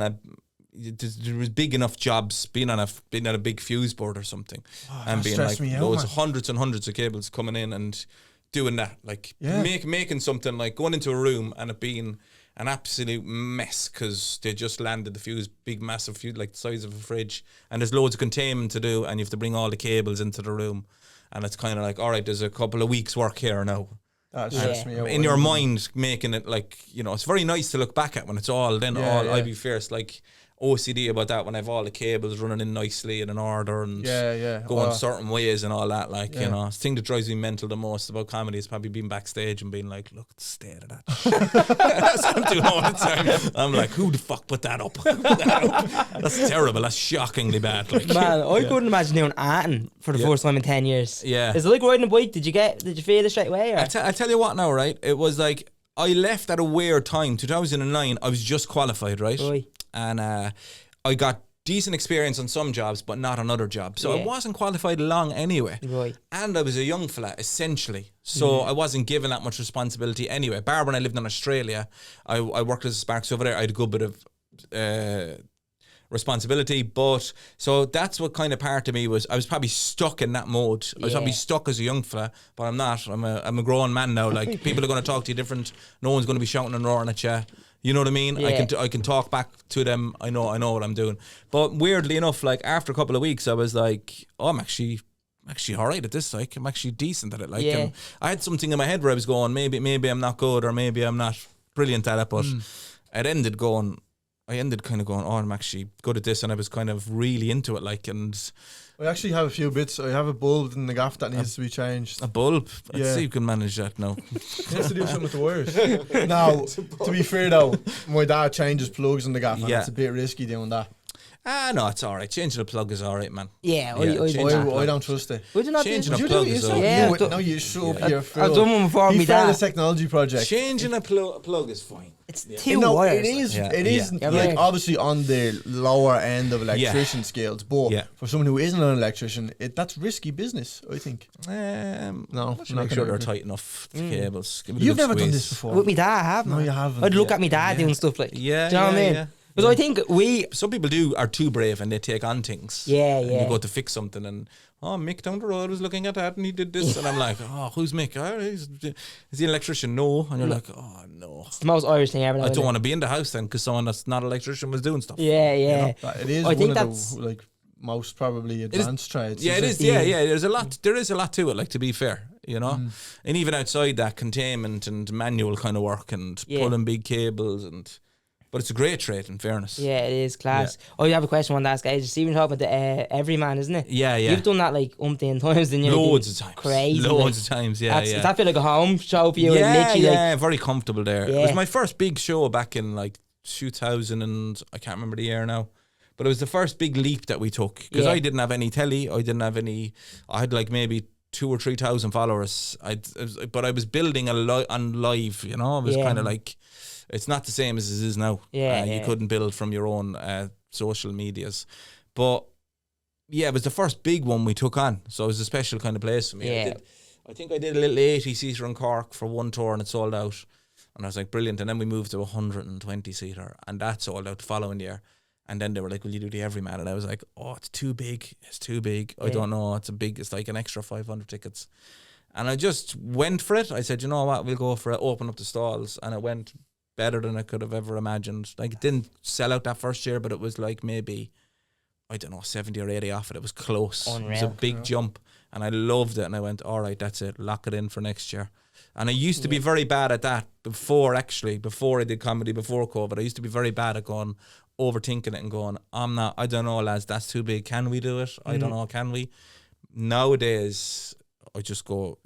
there was big enough jobs, being on a big fuse board or something, and being like loads of hundreds and hundreds of cables coming in and doing that, like making something, like going into a room and it being an absolute mess because they just landed the fuse, big massive fuse like the size of a fridge, and there's loads of containment to do, and you have to bring all the cables into the room, and it's kind of like, all right, there's a couple of weeks work here now. That stressed me out. In your mind, making it like, you know, it's very nice to look back at when it's all I'd be fierce, like OCD about that when I have all the cables running in nicely and in order and going certain ways and all that, like, you know. The thing that drives me mental the most about comedy is probably being backstage and being like, look at the state of that. That's what I'm doing all the time. I'm like, who the fuck put that up? That's terrible. That's shockingly bad. Like, man, I couldn't imagine doing acting for the first time in 10 years. Yeah. Is it like riding a bike? Did you feel it straight away? I'll tell you what now, right? It was like, I left at a weird time. 2009, I was just qualified, right? And I got decent experience on some jobs, but not on other jobs. So I wasn't qualified long anyway. Right. And I was a young fella, essentially. So I wasn't given that much responsibility anyway. Bar when I lived in Australia, I worked as a Sparks over there. I had a good bit of responsibility, but so that's what kind of part of me was. I was probably stuck in that mode. I was probably stuck as a young fella, but I'm not. I'm a grown man now. Like, people are going to talk to you different. No one's going to be shouting and roaring at you. You know what I mean? Yeah. I can talk back to them. I know what I'm doing. But weirdly enough, like after a couple of weeks, I was like, oh, I'm actually actually all right at this. Like, I'm actually decent at it. Like, and I had something in my head where I was going, maybe I'm not good, or maybe I'm not brilliant at it. But I ended kind of going, oh, I'm actually good at this, and I was kind of really into it. Like, and I actually have a few bits. I have a bulb in the gaff that needs to be changed. A bulb? I'd say you can manage that now. He has to do something with the wires. Now, to be fair though, my dad changes plugs in the gaff, and it's a bit risky doing that. No, it's alright. Changing the plug is alright, man. I don't trust it. Would you not changing do a plug is alright? Yeah, no, you show up your I've done one before me dad. a technology project. Changing a plug is fine. It's two wires. It is like obviously on the lower end of electrician scales, but for someone who isn't an electrician, that's risky business, I think. No, make sure they're tight enough, the cables. You've never done this before. With me dad, I have. No, you haven't. I'd look at me dad doing stuff like, do you know what I mean? Yeah. Because I think some people are too brave and they take on things. And you go to fix something and Mick down the road was looking at that and he did this and I'm like, who's Mick? He's the electrician. No, and you're like, no. It's the most Irish thing ever. I don't want to be in the house then because someone that's not an electrician was doing stuff. Yeah. You know? It is one of the most probably advanced trades. Yeah, it is. Yeah. There's a lot. There is a lot to it. Like, to be fair, you know, and even outside that, containment and manual kind of work and pulling big cables and. But it's a great trade, in fairness. Yeah, it is class. Yeah. You have a question I want to ask, guys. Stephen talking about the Everyman, isn't it? Yeah. You've done that like umpteen times, didn't you? Loads of times. Crazy. Loads of times, Does that feel like a home show for you? Yeah, very comfortable there. It was my first big show back in like 2000 and I can't remember the year now. But it was the first big leap that we took. Because I didn't have any telly. I had like maybe 2,000 or 3,000 followers. But I was building on live, you know? It was kind of like... It's not the same as it is now. You couldn't build from your own social medias. But, it was the first big one we took on. So it was a special kind of place for me. I think I did a little 80-seater in Cork for one tour and it sold out. And I was like, brilliant. And then we moved to a 120-seater and that sold out the following year. And then they were like, will you do the Everyman? And I was like, it's too big. It's too big. I don't know. It's like an extra 500 tickets. And I just went for it. I said, you know what? We'll go for it. Open up the stalls. And it went better than I could have ever imagined. Like, it didn't sell out that first year, but it was like maybe, 70 or 80 off it. It was close. Unreal. It was a big jump. And I loved it. And I went, all right, that's it. Lock it in for next year. And I used to be very bad at that before I did comedy, before COVID. I used to be very bad at overthinking it and going, I don't know, lads, that's too big. Can we do it? I don't know, can we? Nowadays, I just go,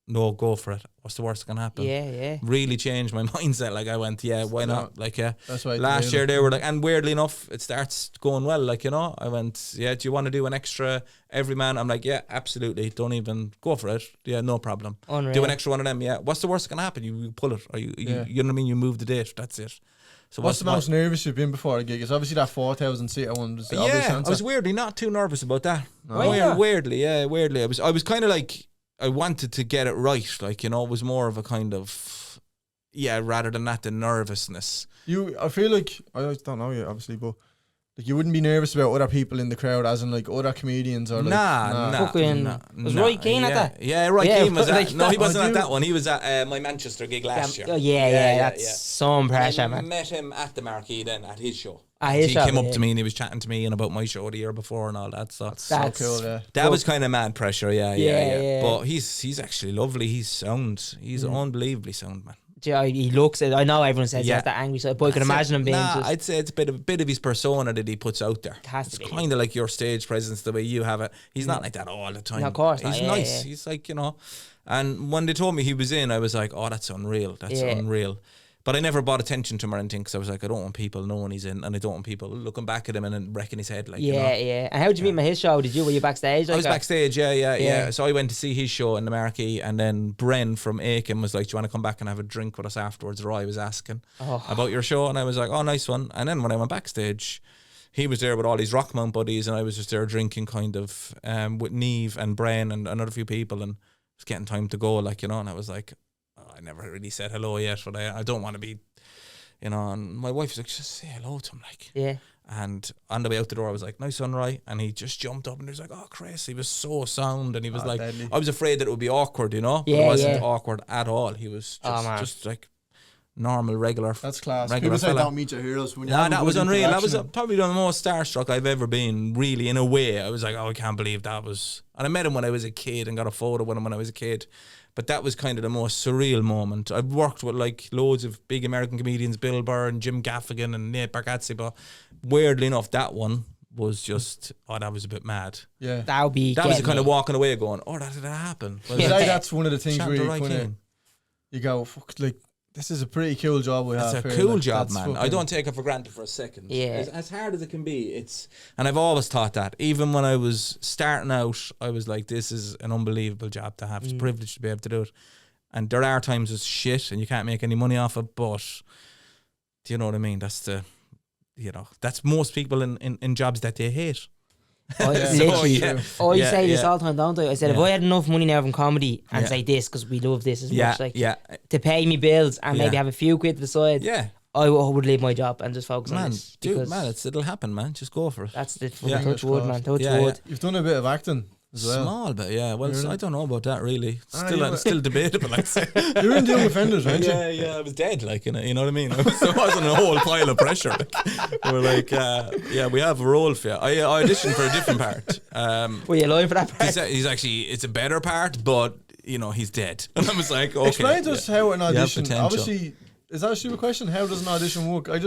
no, go for it. What's the worst that can happen? Yeah. Really changed my mindset. Like, I went, why not? Like, that's why last year they were like, and weirdly enough, it starts going well. Like, you know, I went, do you want to do an extra Everyman? I'm like, absolutely. Don't even go for it. Yeah, no problem. Unreal. Do an extra one of them. Yeah. What's the worst that can happen? You pull it. Or you know what I mean? You move the date. That's it. So what's the most nervous you've been before a gig? It's obviously that 4,000 seater one. I was weirdly not too nervous about that. No. Weirdly. I was kind of like, I wanted to get it right, like, you know, it was more of a kind of, rather than that, the nervousness. I feel like, I don't know you, obviously, but like you wouldn't be nervous about other people in the crowd, as in like other comedians or like... Nah. Was Roy Keane at that? Yeah, Roy Keane was at... No, he wasn't at that one. He was at my Manchester gig last year. That's some pressure, man. I met him at the Marquee then, at his show. He came up to me and he was chatting to me and about my show the year before and all that. So that's so cool. That was kind of mad pressure. Yeah. But he's actually lovely. He's sound. He's unbelievably sound, man. He looks. I know everyone says he has that angry side, but I can imagine him being. I'd say it's a bit of his persona that he puts out there. It's kind of like your stage presence, the way you have it. He's not like that all the time. No, of course, he's nice. He's like, you know. And when they told me he was in, I was like, that's unreal. That's unreal. But I never brought attention to him or anything because I was like, I don't want people knowing he's in, and I don't want people looking back at him and then wrecking his head. Like, you know? And how did you meet him at his show? Were you backstage? I was backstage, yeah. So I went to see his show in the Marquee, and then Bren from Aiken was like, do you want to come back and have a drink with us afterwards? Roy was asking about your show, and I was like, nice one. And then when I went backstage, he was there with all his Rockmount buddies, and I was just there drinking kind of with Neve and Bren and another few people, and it was getting time to go, like, you know, and I was like, I never really said hello yet, but I don't want to be, you know. And my wife was like, just say hello to him, like. Yeah. And on the way out the door, I was like, nice one, Roy. And he just jumped up and he was like, Chris. He was so sound, and he was like, deadly. I was afraid that it would be awkward, you know. Yeah, it wasn't awkward at all. He was just like, normal, regular. That's class. Regular People say fella. don't meet your heroes. When you That was unreal. That was probably the most starstruck I've ever been, really, in a way. I was like, oh, I can't believe that was... And I met him when I was a kid and got a photo with him when I was a kid. But that was kind of the most surreal moment. I've worked with like loads of big American comedians, Bill Burr and Jim Gaffigan and Nate Bargatze, but weirdly enough, that one was just, that was a bit mad. Yeah. That was a kind of walking away going, that did that happen? Well, that's one of the things where you go, fuck, like, this is a pretty cool job we have here. It's a cool job, man. I don't take it for granted for a second. Yeah. As hard as it can be, and I've always thought that. Even when I was starting out, I was like, this is an unbelievable job to have. It's a privilege to be able to do it. And there are times it's shit and you can't make any money off it, but do you know what I mean? That's that's most people in jobs that they hate. I say this all the time, don't I? I said, if I had enough money now from comedy and say this, because we love this as much, like, to pay me bills and maybe have a few quid to the side, I would leave my job and just focus on this. It'll happen, man. Just go for it. That's the touch wood, man. Touch wood. You've done a bit of acting as well. Small bit, yeah. Well, I don't know about that, really. Still debatable, I'd say. You're in the Young Offenders, aren't you? Yeah, I was dead, like, you know what I mean? There wasn't a whole pile of pressure. Like. We're like, we have a role for you. I auditioned for a different part. Were you lying for that part? He's actually, it's a better part, but, he's dead. And I was like, okay. Explain to us how an audition, obviously... Is that a stupid question? How does an audition work? I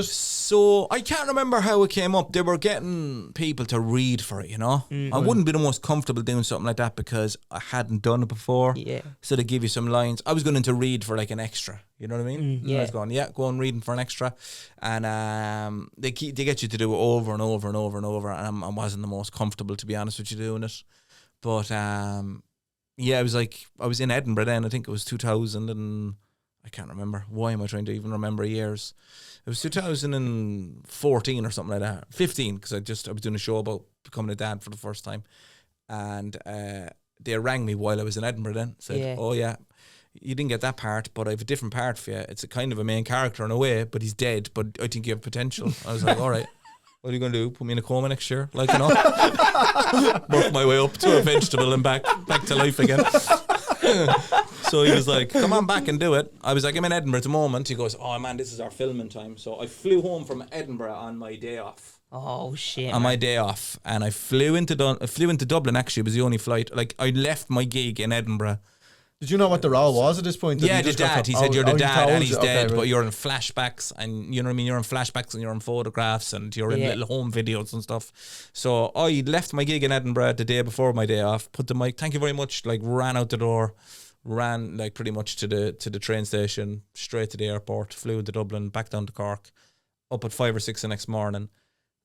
can't remember how it came up. They were getting people to read for it, I wouldn't be the most comfortable doing something like that because I hadn't done it before. Yeah. So they give you some lines. I was going to read for like an extra. You know what I mean? Yeah. I was going, go and reading for an extra. And they get you to do it over and over and over and over. And I wasn't the most comfortable, to be honest with you, doing it. But I was in Edinburgh then. I think it was 2000 and... I can't remember. Why am I trying to even remember years? It was 2014 or something like that. 15, because I was doing a show about becoming a dad for the first time. And they rang me while I was in Edinburgh then. Said, you didn't get that part, but I have a different part for you. It's a kind of a main character in a way, but he's dead, but I think you have potential. I was like, all right. What are you going to do? Put me in a coma next year? Like, work my way up to a vegetable and back to life again. So he was like, come on back and do it. I was like, I'm in Edinburgh at the moment. He goes, oh man, this is our filming time. So I flew home from Edinburgh on my day off. Oh shit. On my day off. And I flew into Dublin, actually. It was the only flight. Like, I left my gig in Edinburgh. Did you know what the role was at this point? Yeah, the dad. He said, you're the dad and he's dead, but you're in flashbacks and, you know what I mean? You're in flashbacks and you're in photographs and you're in little home videos and stuff. So I left my gig in Edinburgh the day before my day off, put the mic, thank you very much, like ran out the door, ran like pretty much to the train station, straight to the airport, flew into Dublin, back down to Cork, up at 5 or 6 the next morning,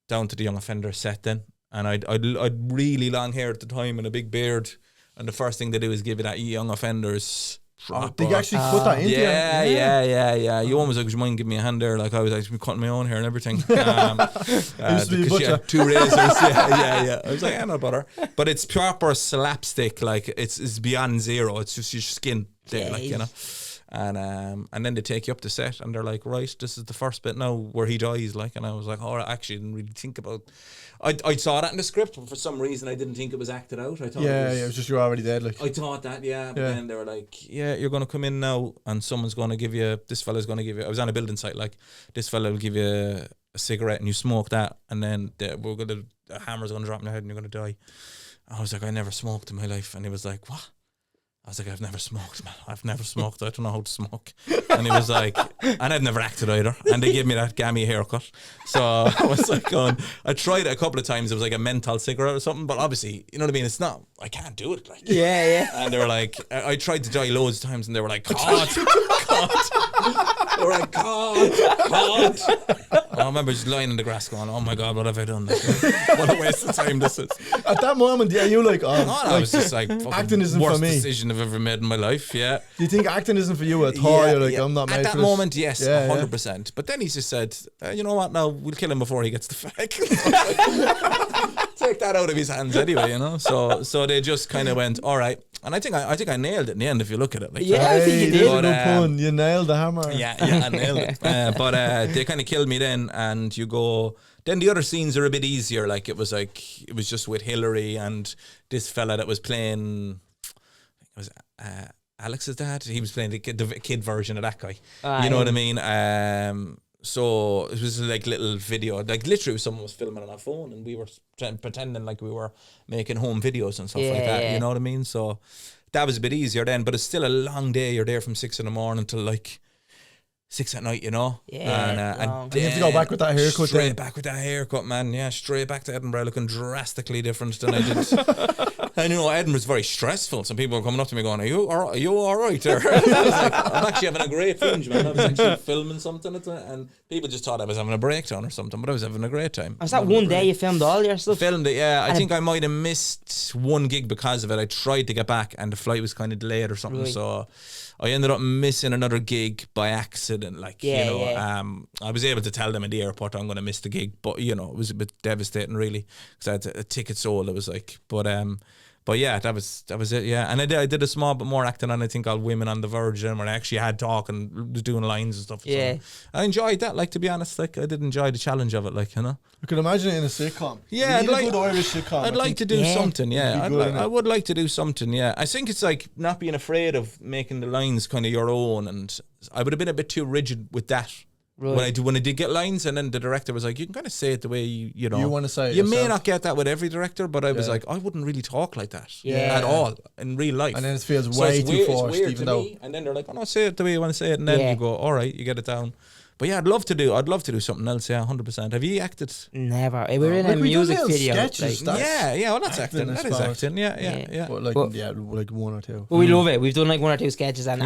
down to the Young Offender set then. And I'd really long hair at the time and a big beard. And the first thing they do is give you that Young Offenders. They actually put that into you? Yeah. You almost like, would you mind giving me a hand there? Like I was actually cutting my own hair and everything. Used to be a butcher. 2 razors. Yeah. I was like, no bother. But it's proper slapstick. Like it's beyond zero. It's just your skin there, like, you know. And then they take you up to set and they're like, right, this is the first bit now where he dies, like. And I was like, I actually didn't really think about. I saw that in the script, but for some reason I didn't think it was acted out. I thought it was just you're already dead, like. I thought that, but then they were like, you're going to come in now and someone's going to give you, this fella's going to give you, I was on a building site, like, this fella will give you a cigarette and you smoke that and then the hammer's going to drop in your head and you're going to die. I was like, I never smoked in my life. And he was like, what? I was like, I've never smoked, man. I've never smoked. I don't know how to smoke. And he was like, and I've never acted either. And they gave me that gammy haircut. So I was like going, I tried it a couple of times. It was like a menthol cigarette or something. But obviously, you know what I mean? It's not, I can't do it. Like, yeah. And they were like, I tried to die loads of times and they were like, God. They were like, God. I remember just lying in the grass going, oh my God, what have I done? Like, what a waste of time this is. At that moment, you were like, I was just like, acting isn't worst for me. Decision I've ever made in my life, Do you think acting isn't for you at all? You're like, I'm not made for this. At that moment, yes, 100%. But then he just said, you know what, now we'll kill him before he gets the fag. Take that out of his hands anyway, you know. So they just kind of went, all right. And I think I nailed it in the end if you look at it. Like, I think you did. Good pun. You nailed the hammer. Yeah, I nailed it. But they kind of killed me then, and you go. Then the other scenes are a bit easier. Like it was just with Hillary and this fella that was playing. It was Alex's dad. He was playing the kid version of that guy. You know what I mean? So it was like little video, like literally someone was filming on our phone and we were pretending like we were making home videos and stuff like that. You know what I mean? So that was a bit easier then, but it's still a long day. You're there from 6 a.m. till like 6 at night, you know? Yeah. And you have to go back with that haircut. Straight back with that haircut, man. Yeah, straight back to Edinburgh looking drastically different than I did. And you know, Edinburgh's very stressful. Some people are coming up to me going, are you all right there? I was like, I'm actually having a great binge, man. I was actually filming something and people just thought I was having a breakdown or something, but I was having a great time. Was that one day you filmed all your stuff? Filmed it, yeah. I think I might have missed one gig because of it. I tried to get back and the flight was kind of delayed or something, so I ended up missing another gig by accident. Like, I was able to tell them at the airport I'm going to miss the gig, but you know, it was a bit devastating really because I had a ticket sold. It was like, but yeah, that was it. Yeah, and I did a small bit more acting on, I think, called Women on the Verge, where I actually had talk and was doing lines and stuff. Yeah, so I enjoyed that. Like, to be honest, like I did enjoy the challenge of it. Like, you know, I could imagine it in a sitcom. Yeah, I'd like a good Irish sitcom. I'd like to do something. Yeah, I would like to do something. Yeah, I think it's like not being afraid of making the lines kind of your own, and I would have been a bit too rigid with that. Right. When I did get lines, and then the director was like, you can kind of say it the way you want to say it you yourself. May not get that with every director, but I was like, I wouldn't really talk like that at all in real life. And then it feels way too forced, even though. And then they're like, oh no, say it the way you want to say it, and then you go, all right, you get it down. But yeah, I'd love to do something else. Yeah, 100%. Have you acted? Never. We were in a music video. Sketches, like, well, that's acting. That is acting. Yeah. But like one or two. But we love it. We've done like 1 or 2 sketches, and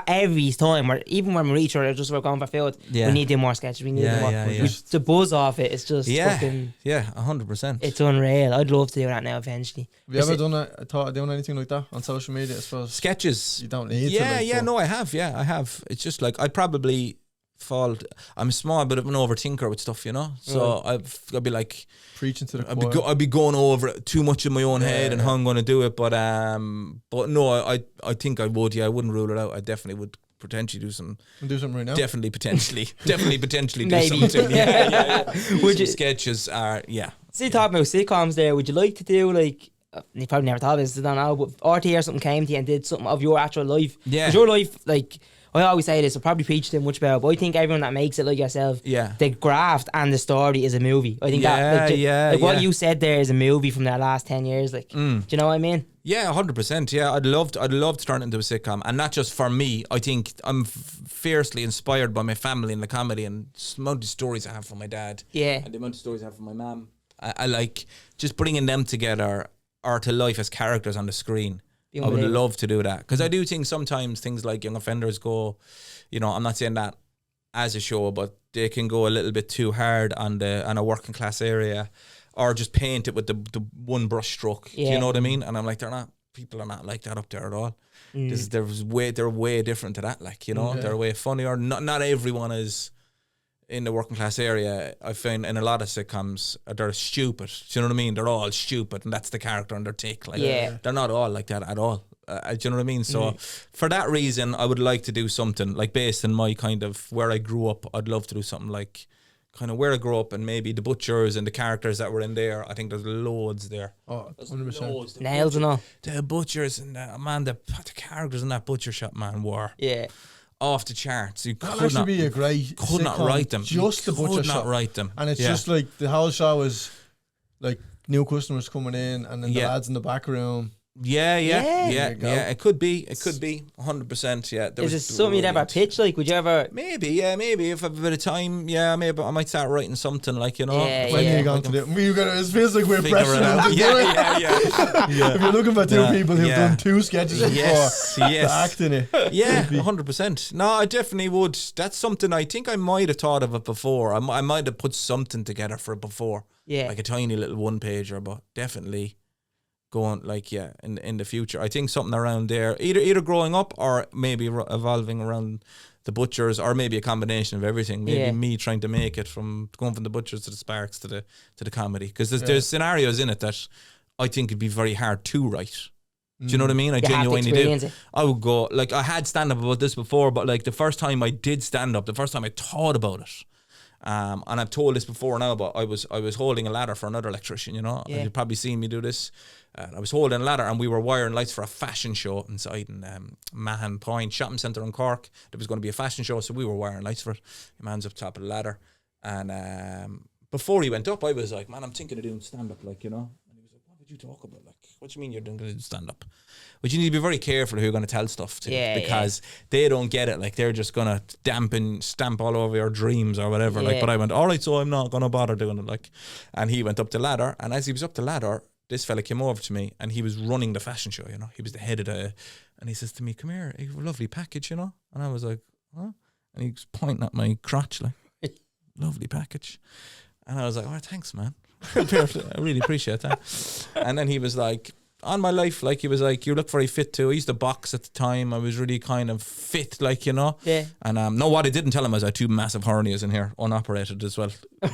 every time, even when we reach or just we're going for food, we need to do more sketches. We need to do more. The buzz off it is just fucking 100%. It's unreal. I'd love to do that now eventually. Have you ever thought of doing anything like that on social media? I suppose sketches. You don't need to. No, I have. Yeah, I have. It's just like I'd probably I'm a small bit of an overthinker with stuff, you know. So I'd be like preaching to the choir. I'd be going over it too much in my own head and how I'm going to do it. But no, I think I would. Yeah, I wouldn't rule it out. I definitely would potentially do some. Do something right now. Definitely potentially do something. Yeah. Would you sketches are See, talking about sitcoms, there. Would you like to do like? You probably never thought of this, I don't know. But RT or something came to you and did something of your actual life. Yeah, because your life, like. I always say this, I probably preach too much about it, but I think everyone that makes it like yourself, the graft and the story is a movie. I think what you said there is a movie from the last 10 years. Like, do you know what I mean? Yeah, 100%. Yeah, I'd love to turn it into a sitcom, and not just for me. I think I'm fiercely inspired by my family and the comedy and the amount of stories I have from my dad. Yeah, and the amount of stories I have from my mum. I like just bringing them together or to life as characters on the screen. I would love to do that because I do think sometimes things like Young Offenders go, you know, I'm not saying that as a show, but they can go a little bit too hard on a working class area, or just paint it with the one brush stroke. Do you know what I mean? And I'm like, people are not like that up there at all. They're way different to that. Like, you know, they're way funnier. Not everyone is in the working class area. I find in a lot of sitcoms they're stupid. Do you know what I mean? They're all stupid, and that's the character and their take. Like, they're not all like that at all. Do you know what I mean? So for that reason, I would like to do something like based on my kind of where I grew up. I'd love to do something like kind of where I grew up and maybe the butchers and the characters that were in there. I think there's loads there. Oh, 100%. Nails and all. The butchers and the characters in that butcher shop, man, were off the charts. You could not be a great could not write them. Just the butcher shop. Could not write them. And it's just like the whole show is like new customers coming in, and then the lads in the back room. Yeah. It could be 100%. Yeah. Is it something you'd ever pitch? Like, would you ever? Maybe if I have a bit of time. Yeah, maybe I might start writing something like, you know. When are you going to do? It feels like we're pressing out. Yeah. If you're looking for two people who've done 2 sketches before, act in it. Yeah, 100%. No, I definitely would. That's something I think I might have thought of it before. I might have put something together for it before. Yeah, like a tiny little 1-pager, but definitely. Going like in the future, I think something around there, either growing up or maybe evolving around the butchers, or maybe a combination of everything. Maybe me trying to make it from going from the butchers to the Sparks to the comedy, because there's scenarios in it that I think it'd be very hard to write. Do you know what I mean? I genuinely do. I would go like I had stand up about this before, but like the first time I did stand up, the first time I thought about it, And I've told this before now, but I was holding a ladder for another electrician, you know. You've probably seen me do this. I was holding a ladder and we were wiring lights for a fashion show inside in Mahon Point Shopping Centre in Cork. There was going to be a fashion show, so we were wiring lights for it. Your man's up top of the ladder. And before he went up, I was like, man, I'm thinking of doing stand-up, like, you know. And he was like, what did you talk about? Like, what do you mean you're going to do stand-up? But you need to be very careful who you're going to tell stuff to, because they don't get it. Like, they're just going to stamp all over your dreams or whatever. Like, but I went, all right, so I'm not going to bother doing it. Like, and he went up the ladder, and as he was up the ladder, this fella came over to me, and he was running the fashion show, you know. He was the head of and he says to me, come here, you have a lovely package, you know. And I was like, huh? And he was pointing at my crotch, like, lovely package. And I was like, oh, thanks, man. I really appreciate that. And then he was like, on my life, like, he was like, you look very fit too. I used to box at the time. I was really kind of fit, like, you know. Yeah. And no, what I didn't tell him was I had 2 massive hernias in here, unoperated as well,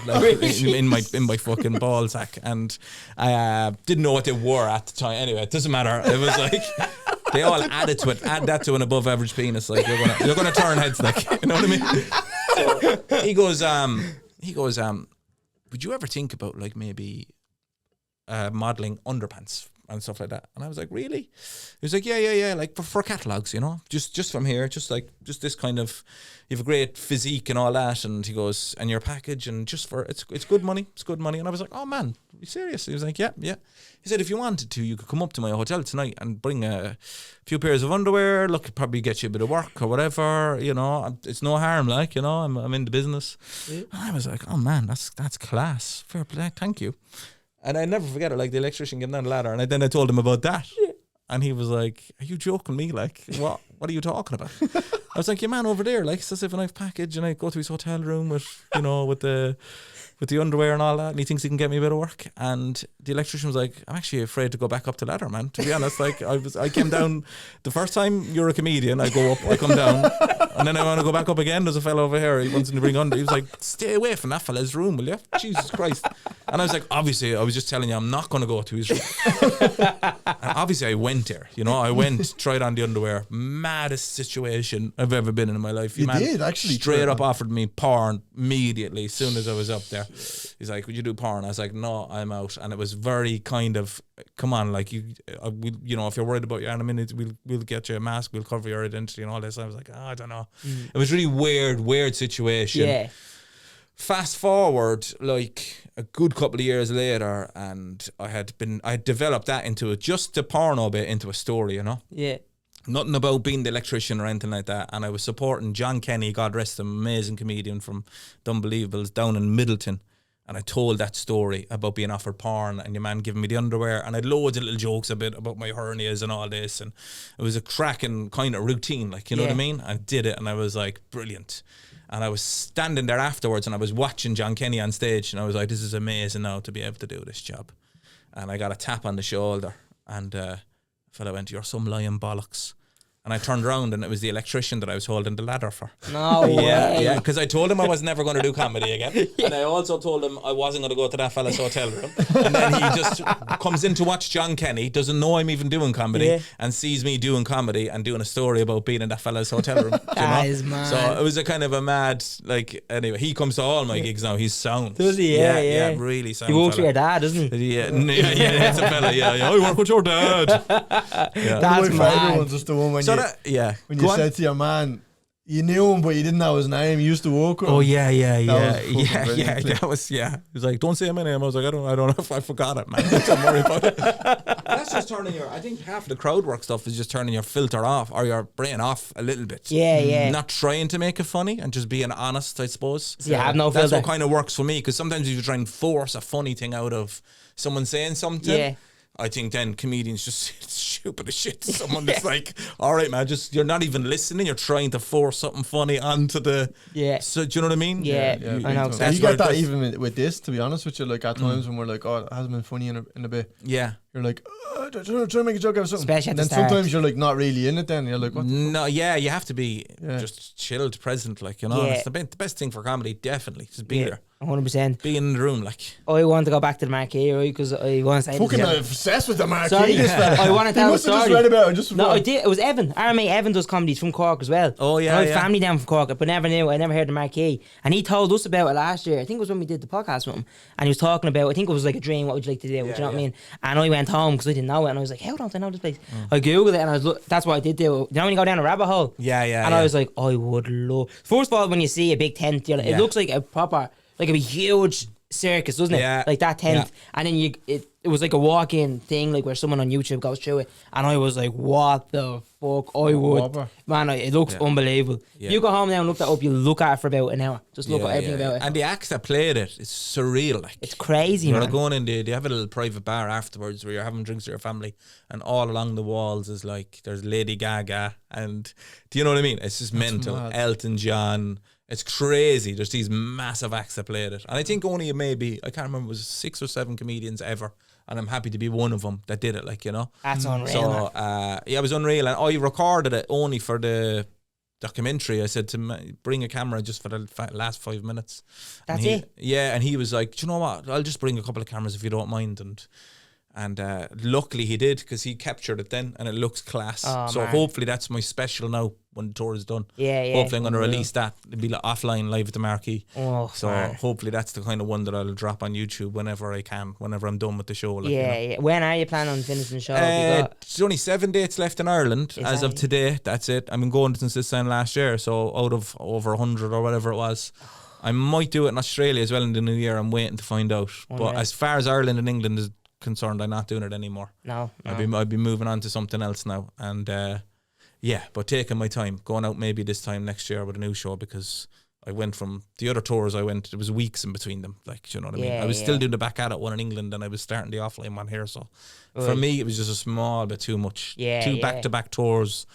like, in my fucking ball sack. And I didn't know what they were at the time. Anyway, it doesn't matter. It was like they all added to it. Add that to an above average penis, like, you're gonna turn heads, like, you know what I mean? So he goes, would you ever think about, like, maybe modelling underpants and stuff like that? And I was like, really? He was like, yeah, like for catalogs, you know, just from here, just this kind of, you have a great physique and all that. And he goes, and your package, and just for, it's good money. And I was like, oh man, are you serious? He was like, yeah. He said, if you wanted to, you could come up to my hotel tonight and bring a few pairs of underwear. Look, it'd probably get you a bit of work or whatever, you know. It's no harm, like, you know, I'm in the business. Yeah. And I was like, oh man, that's class. Fair play, thank you. And I never forget it, like, the electrician getting down the ladder, and then I told him about that. Yeah. And he was like, are you joking me? Like, what are you talking about? I was like, your man over there, like, says if a nice package, and I go to his hotel room with, you know, with the underwear and all that, and he thinks he can get me a bit of work. And the electrician was like, I'm actually afraid to go back up the ladder, man, to be honest. Like, I came down the first time you're a comedian, I go up, I come down, and then I want to go back up again. There's a fellow over here, he wants to bring under. He was like, stay away from that fella's room, will you? Jesus Christ. And I was like, obviously, I was just telling you, I'm not going to go to his room. And obviously I went there, you know, tried on the underwear. Maddest situation I've ever been in my life. You did, actually. Straight up offered me porn immediately as soon as I was up there. He's like, would you do porn? I was like, no, I'm out. And it was very kind of, come on, like, you know, if you're worried about your anonymity, we'll get you a mask, we'll cover your identity and all this. I was like, I don't know. It was really weird situation. Yeah. Fast forward, like, a good couple of years later, and I had developed that into just the porno bit into a story, you know? Yeah. Nothing about being the electrician or anything like that. And I was supporting John Kenny, God rest him, amazing comedian from The Unbelievables, down in Middleton. And I told that story about being offered porn and your man giving me the underwear. And I had loads of little jokes about my hernias and all this. And it was a cracking kind of routine, like, you know what I mean? I did it, and I was like, brilliant. And I was standing there afterwards, and I was watching John Kenny on stage, and I was like, this is amazing now to be able to do this job. And I got a tap on the shoulder, and a fella went, you're some lying bollocks. And I turned around, and it was the electrician that I was holding the ladder for. No way. Yeah, because I told him I was never going to do comedy again. And I also told him I wasn't going to go to that fella's hotel room. And then he just comes in to watch John Kenny, doesn't know I'm even doing comedy, and sees me doing comedy and doing a story about being in that fella's hotel room. That is mad. So it was a kind of a mad, like, anyway, he comes to all my gigs now. He's sound. Does he? Yeah, really sound. He works with your dad, doesn't he? Yeah, that's a fella, yeah. I work with your dad. That's my favourite one's just the one when when you said to your man, you knew him, but you didn't know his name. You used to work with him. Oh, yeah. That was, He was like, don't say my name. I was like, I don't know if I forgot it, man. Don't worry about it. That's just turning I think half of the crowd work stuff is just turning your filter off, or your brain off a little bit. Yeah. Not trying to make it funny and just being honest, I suppose. So you have no filter. That's what kind of works for me, because sometimes if you try and force a funny thing out of someone saying something, I think then comedians just stupid as shit. Someone that's like, all right, man, just, you're not even listening. You're trying to force something funny onto the... Yeah. So, do you know what I mean? Yeah. I know. You get that even with this, to be honest with you. Like, at times when we're like, oh, it hasn't been funny in a bit. Yeah. You're like, trying to make a joke out of something. Especially at the then start. Sometimes you're like not really in it then. You're like, what? No, yeah, you have to be just chilled, present, like, you know. Yeah. It's the best thing for comedy, definitely. Just be there. 100%. being in the room, like. I want to go back to the Marquee, right? Because I want to say fucking obsessed with the Marquee. Sorry, I want to tell a story. Just read about it just no, I did. It was Evan. Our mate Evan does comedies from Cork as well. Oh yeah, I have family down from Cork, but never knew. I never heard the Marquee, and he told us about it last year. I think it was when we did the podcast with him, and he was talking about. I think it was like a dream. What would you like to do? Do you know what I mean? And I went home because I didn't know it, and I was like, "How don't I know this place?" I googled it, and I was. That's what I did do. You know when you go down a rabbit hole? Yeah. And I was like, I would love. First of all, when you see a big tent, you're like, it looks like a proper, like a huge circus, doesn't it? Yeah. Like that tent, and then it was like a walk-in thing, like where someone on YouTube goes through it, and I was like, what the fuck? I would, man. It looks unbelievable. You go home now and look that up. You look at it for about an hour. Just look at everything about it. And the acts that played it, it's surreal. Like it's crazy, man. You're going in there. They have a little private bar afterwards where you're having drinks with your family, and all along the walls is like there's Lady Gaga, and do you know what I mean? It's just mental. Mad. Elton John. It's crazy. There's these massive acts that played it. And I think only maybe, I can't remember, it was 6 or 7 comedians ever. And I'm happy to be one of them that did it, like, you know. That's unreal. So, it was unreal. And I recorded it only for the documentary. I said to him, bring a camera just for the last 5 minutes. That's it? Yeah, and he was like, do you know what? I'll just bring a couple of cameras if you don't mind. And luckily he did, because he captured it then, and it looks class. So man. Hopefully that's my special now when the tour is done. Yeah. Hopefully I'm going to release that. It'll be like offline live at the Marquee. So man. Hopefully that's the kind of one that I'll drop on YouTube whenever I can, whenever I'm done with the show. Like, yeah. When are you planning on finishing the show? There's only 7 dates left in Ireland as of today. That's it. I've been going since this time last year, so out of over 100 or whatever it was. I might do it in Australia as well in the new year. I'm waiting to find out. But as far as Ireland and England is concerned, I'm not doing it anymore. No. I'd be moving on to something else now, and but taking my time, going out maybe this time next year with a new show, because I went from the other tours there was weeks in between them, like, you know what I mean. I was still doing the back at it one in England, and I was starting the offline one here, so for me it was just a small bit too much. Two back-to-back tours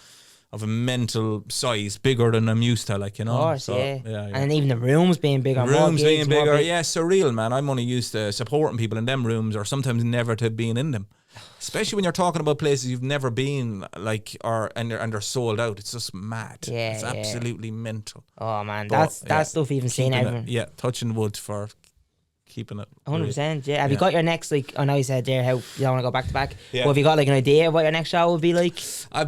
of a mental size, bigger than I'm used to, like, you know. Of course, so, and even the rooms being bigger. Rooms being bigger, surreal, man. I'm only used to supporting people in them rooms, or sometimes never to being in them. Especially when you're talking about places you've never been, like, and they're sold out. It's just mad. It's absolutely mental. Oh man, that stuff even seen everyone. Touching wood for keeping it 100%. Yeah. Have you got your next, like, I know you said there how you don't want to go back to back, but have you got like an idea of what your next show would be like?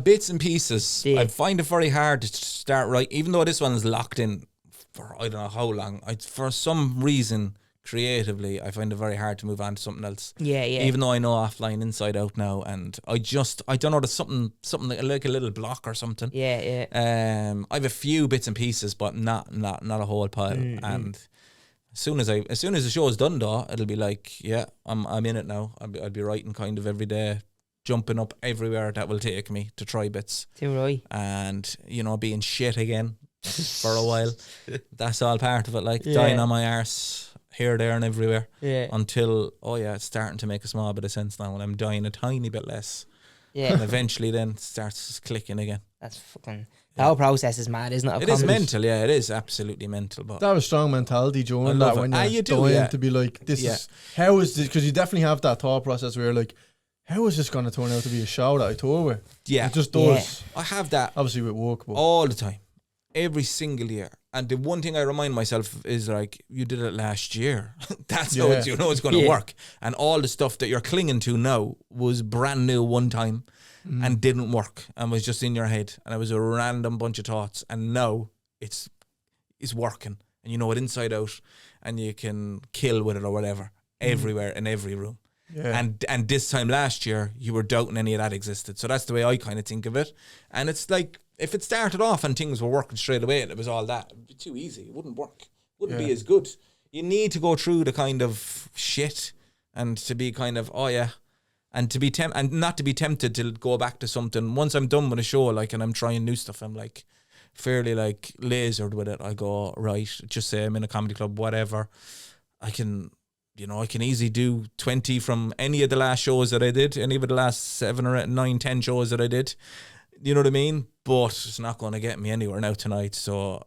Bits and pieces. I find it very hard to start right, even though this one's locked in for I don't know how long. For some reason, creatively, I find it very hard to move on to something else. Even though I know offline inside out now, and I don't know, there's something like a little block or something. I have a few bits and pieces, but not a whole pile. And as soon as the show is done, though, it'll be like, I'm in it now. I'll be writing kind of every day, jumping up everywhere that will take me to try bits. Too right. And, you know, being shit again for a while. That's all part of it, like dying on my arse here, there and everywhere. Until, it's starting to make a small bit of sense now, and I'm dying a tiny bit less. And eventually then it starts clicking again. That's fucking... The whole process is mad, isn't it? It is mental, it is absolutely mental. But that was strong mentality during that, when you're dying to be like, this is, how is this, because you definitely have that thought process where you're like, how is this going to turn out to be a show that I tour with? It just does. I have that obviously with work, but all the time, every single year. And the one thing I remind myself is, like, you did it last year. That's how you know it's going to work. And all the stuff that you're clinging to now was brand new one time and didn't work and was just in your head. And it was a random bunch of thoughts. And now it's working. And you know it inside out. And you can kill with it or whatever. Everywhere, in every room. And this time last year, you were doubting any of that existed. So that's the way I kind of think of it. And it's like, if it started off and things were working straight away and it was all that, it'd be too easy. It wouldn't work. Wouldn't be as good. You need to go through the kind of shit and to be kind of, and to be and not to be tempted to go back to something. Once I'm done with a show, like, and I'm trying new stuff, I'm like fairly like lasered with it. I go, right, just say I'm in a comedy club, whatever. I can easily do 20 from any of the last shows that I did, any of the last 7 or 8, 9, 10 shows that I did. You know what I mean? But it's not going to get me anywhere now tonight. So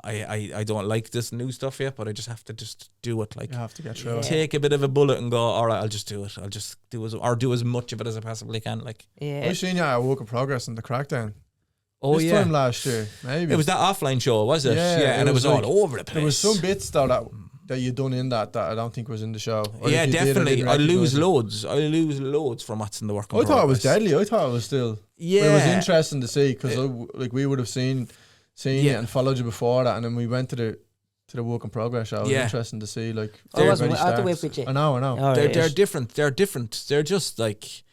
I don't like this new stuff yet, but I just have to just do it. Like, you have to get through it. Take a bit of a bullet and go, all right, I'll just do it. I'll just do as much of it as I possibly can. Like, I've seen you at Work in Progress in the Crackdown. This time last year, maybe. It was that offline show, was it? Yeah, and it was like, all over the place. There was some bits though that that you done in that I don't think was in the show? Or Yeah, definitely. I lose loads. loads from what's in the work in I thought it was progress. deadly. I thought it was still. Yeah. But it was interesting to see because like we would have seen it and followed you before that, and then we went to the work in progress show. It was interesting to see like. I have to wait with you. I know. Oh, they're different. They're different. They're just like,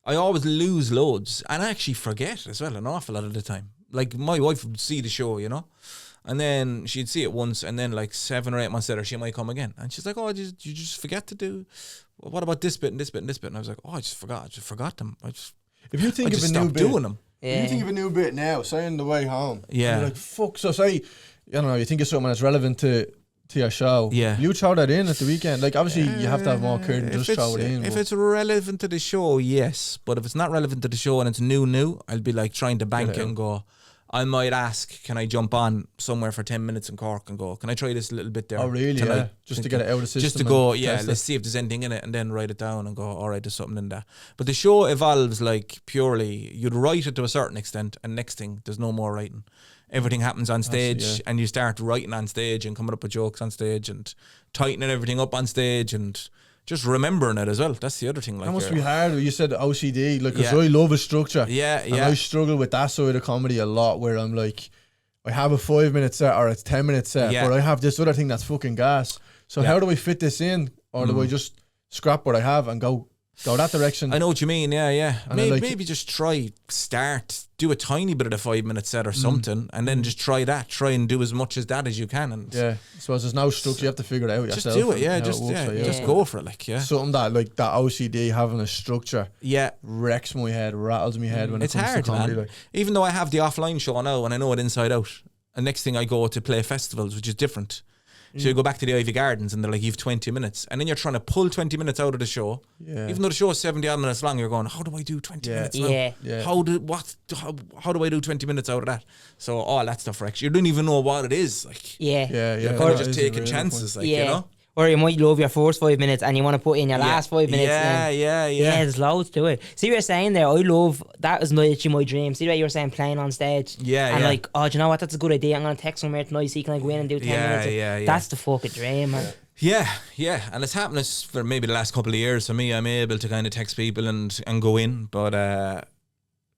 I always lose loads, and I actually forget as well an awful lot of the time. Like my wife would see the show, you know. And then she'd see it once, and then like 7 or 8 months later, she might come again. And she's like, "Oh, you just forget to do. What about this bit and this bit and this bit?" And I was like, "Oh, I just forgot them. If you think I of just a new stopped bit, doing them. If you think of a new bit now, say on the way home, Yeah. you're like, fuck. So say, I don't know, you think of something that's relevant to your show. Yeah. You throw that in at the weekend. Like obviously you have to have more care than just throw it in. If it's relevant to the show, yes. But if it's not relevant to the show and it's new, I'll be like trying to bank it and go. I might ask, can I jump on somewhere for 10 minutes in Cork and go, can I try this a little bit there? Oh, really? tonight? Yeah. Just to get it out of the system. Just to go, let's see if there's anything in it and then write it down and go, all right, there's something in there. But the show evolves like purely, you'd write it to a certain extent and next thing, there's no more writing. Everything happens on stage and you start writing on stage and coming up with jokes on stage and tightening everything up on stage and just remembering it as well. That's the other thing. Like, that must be hard. You said OCD, like, because Yeah. I love a structure. Yeah, And yeah. I struggle with that side of comedy a lot, where I'm like, I have a 5-minute set or a 10-minute set, Yeah. but I have this other thing that's fucking gas. So how do I fit this in, or do I just scrap what I have and go that direction? I know what you mean, yeah. And Maybe just do a tiny bit of the 5-minute set or something, and then just try and do as much as that as you can. And yeah, so there's no structure. You have to figure it out just yourself. do it, yeah. and how Just works for you. just go for it, like, yeah. Something that like that OCD, having a structure, wrecks my head, rattles my head when It's it comes hard, to comedy. man. Like. Even though I have the offline show now and I know it inside out, and next thing I go to play festivals, which is different. So you go back to the Ivy Gardens and they're like, you've 20 minutes. And then you're trying to pull 20 minutes out of the show. Yeah. Even though the show is 70 odd minutes long, you're going, how do I do 20 minutes now? Yeah. How do I do 20 minutes out of that? So all that stuff, actually, you don't even know what it is. Like, Yeah. you're kind of just taking chances, like, you know? Or you might love your first 5 minutes and you want to put in your last 5 minutes. Yeah. There's loads to it. See what you're saying there? I love, that is literally my dream. See the way you were saying playing on stage? And like, oh, do you know what? That's a good idea. I'm going to text somewhere tonight so you can like go in and do 10 minutes. Yeah. That's the fucking dream, man. Yeah. And it's happening for maybe the last couple of years for me. I'm able to kind of text people and go in. But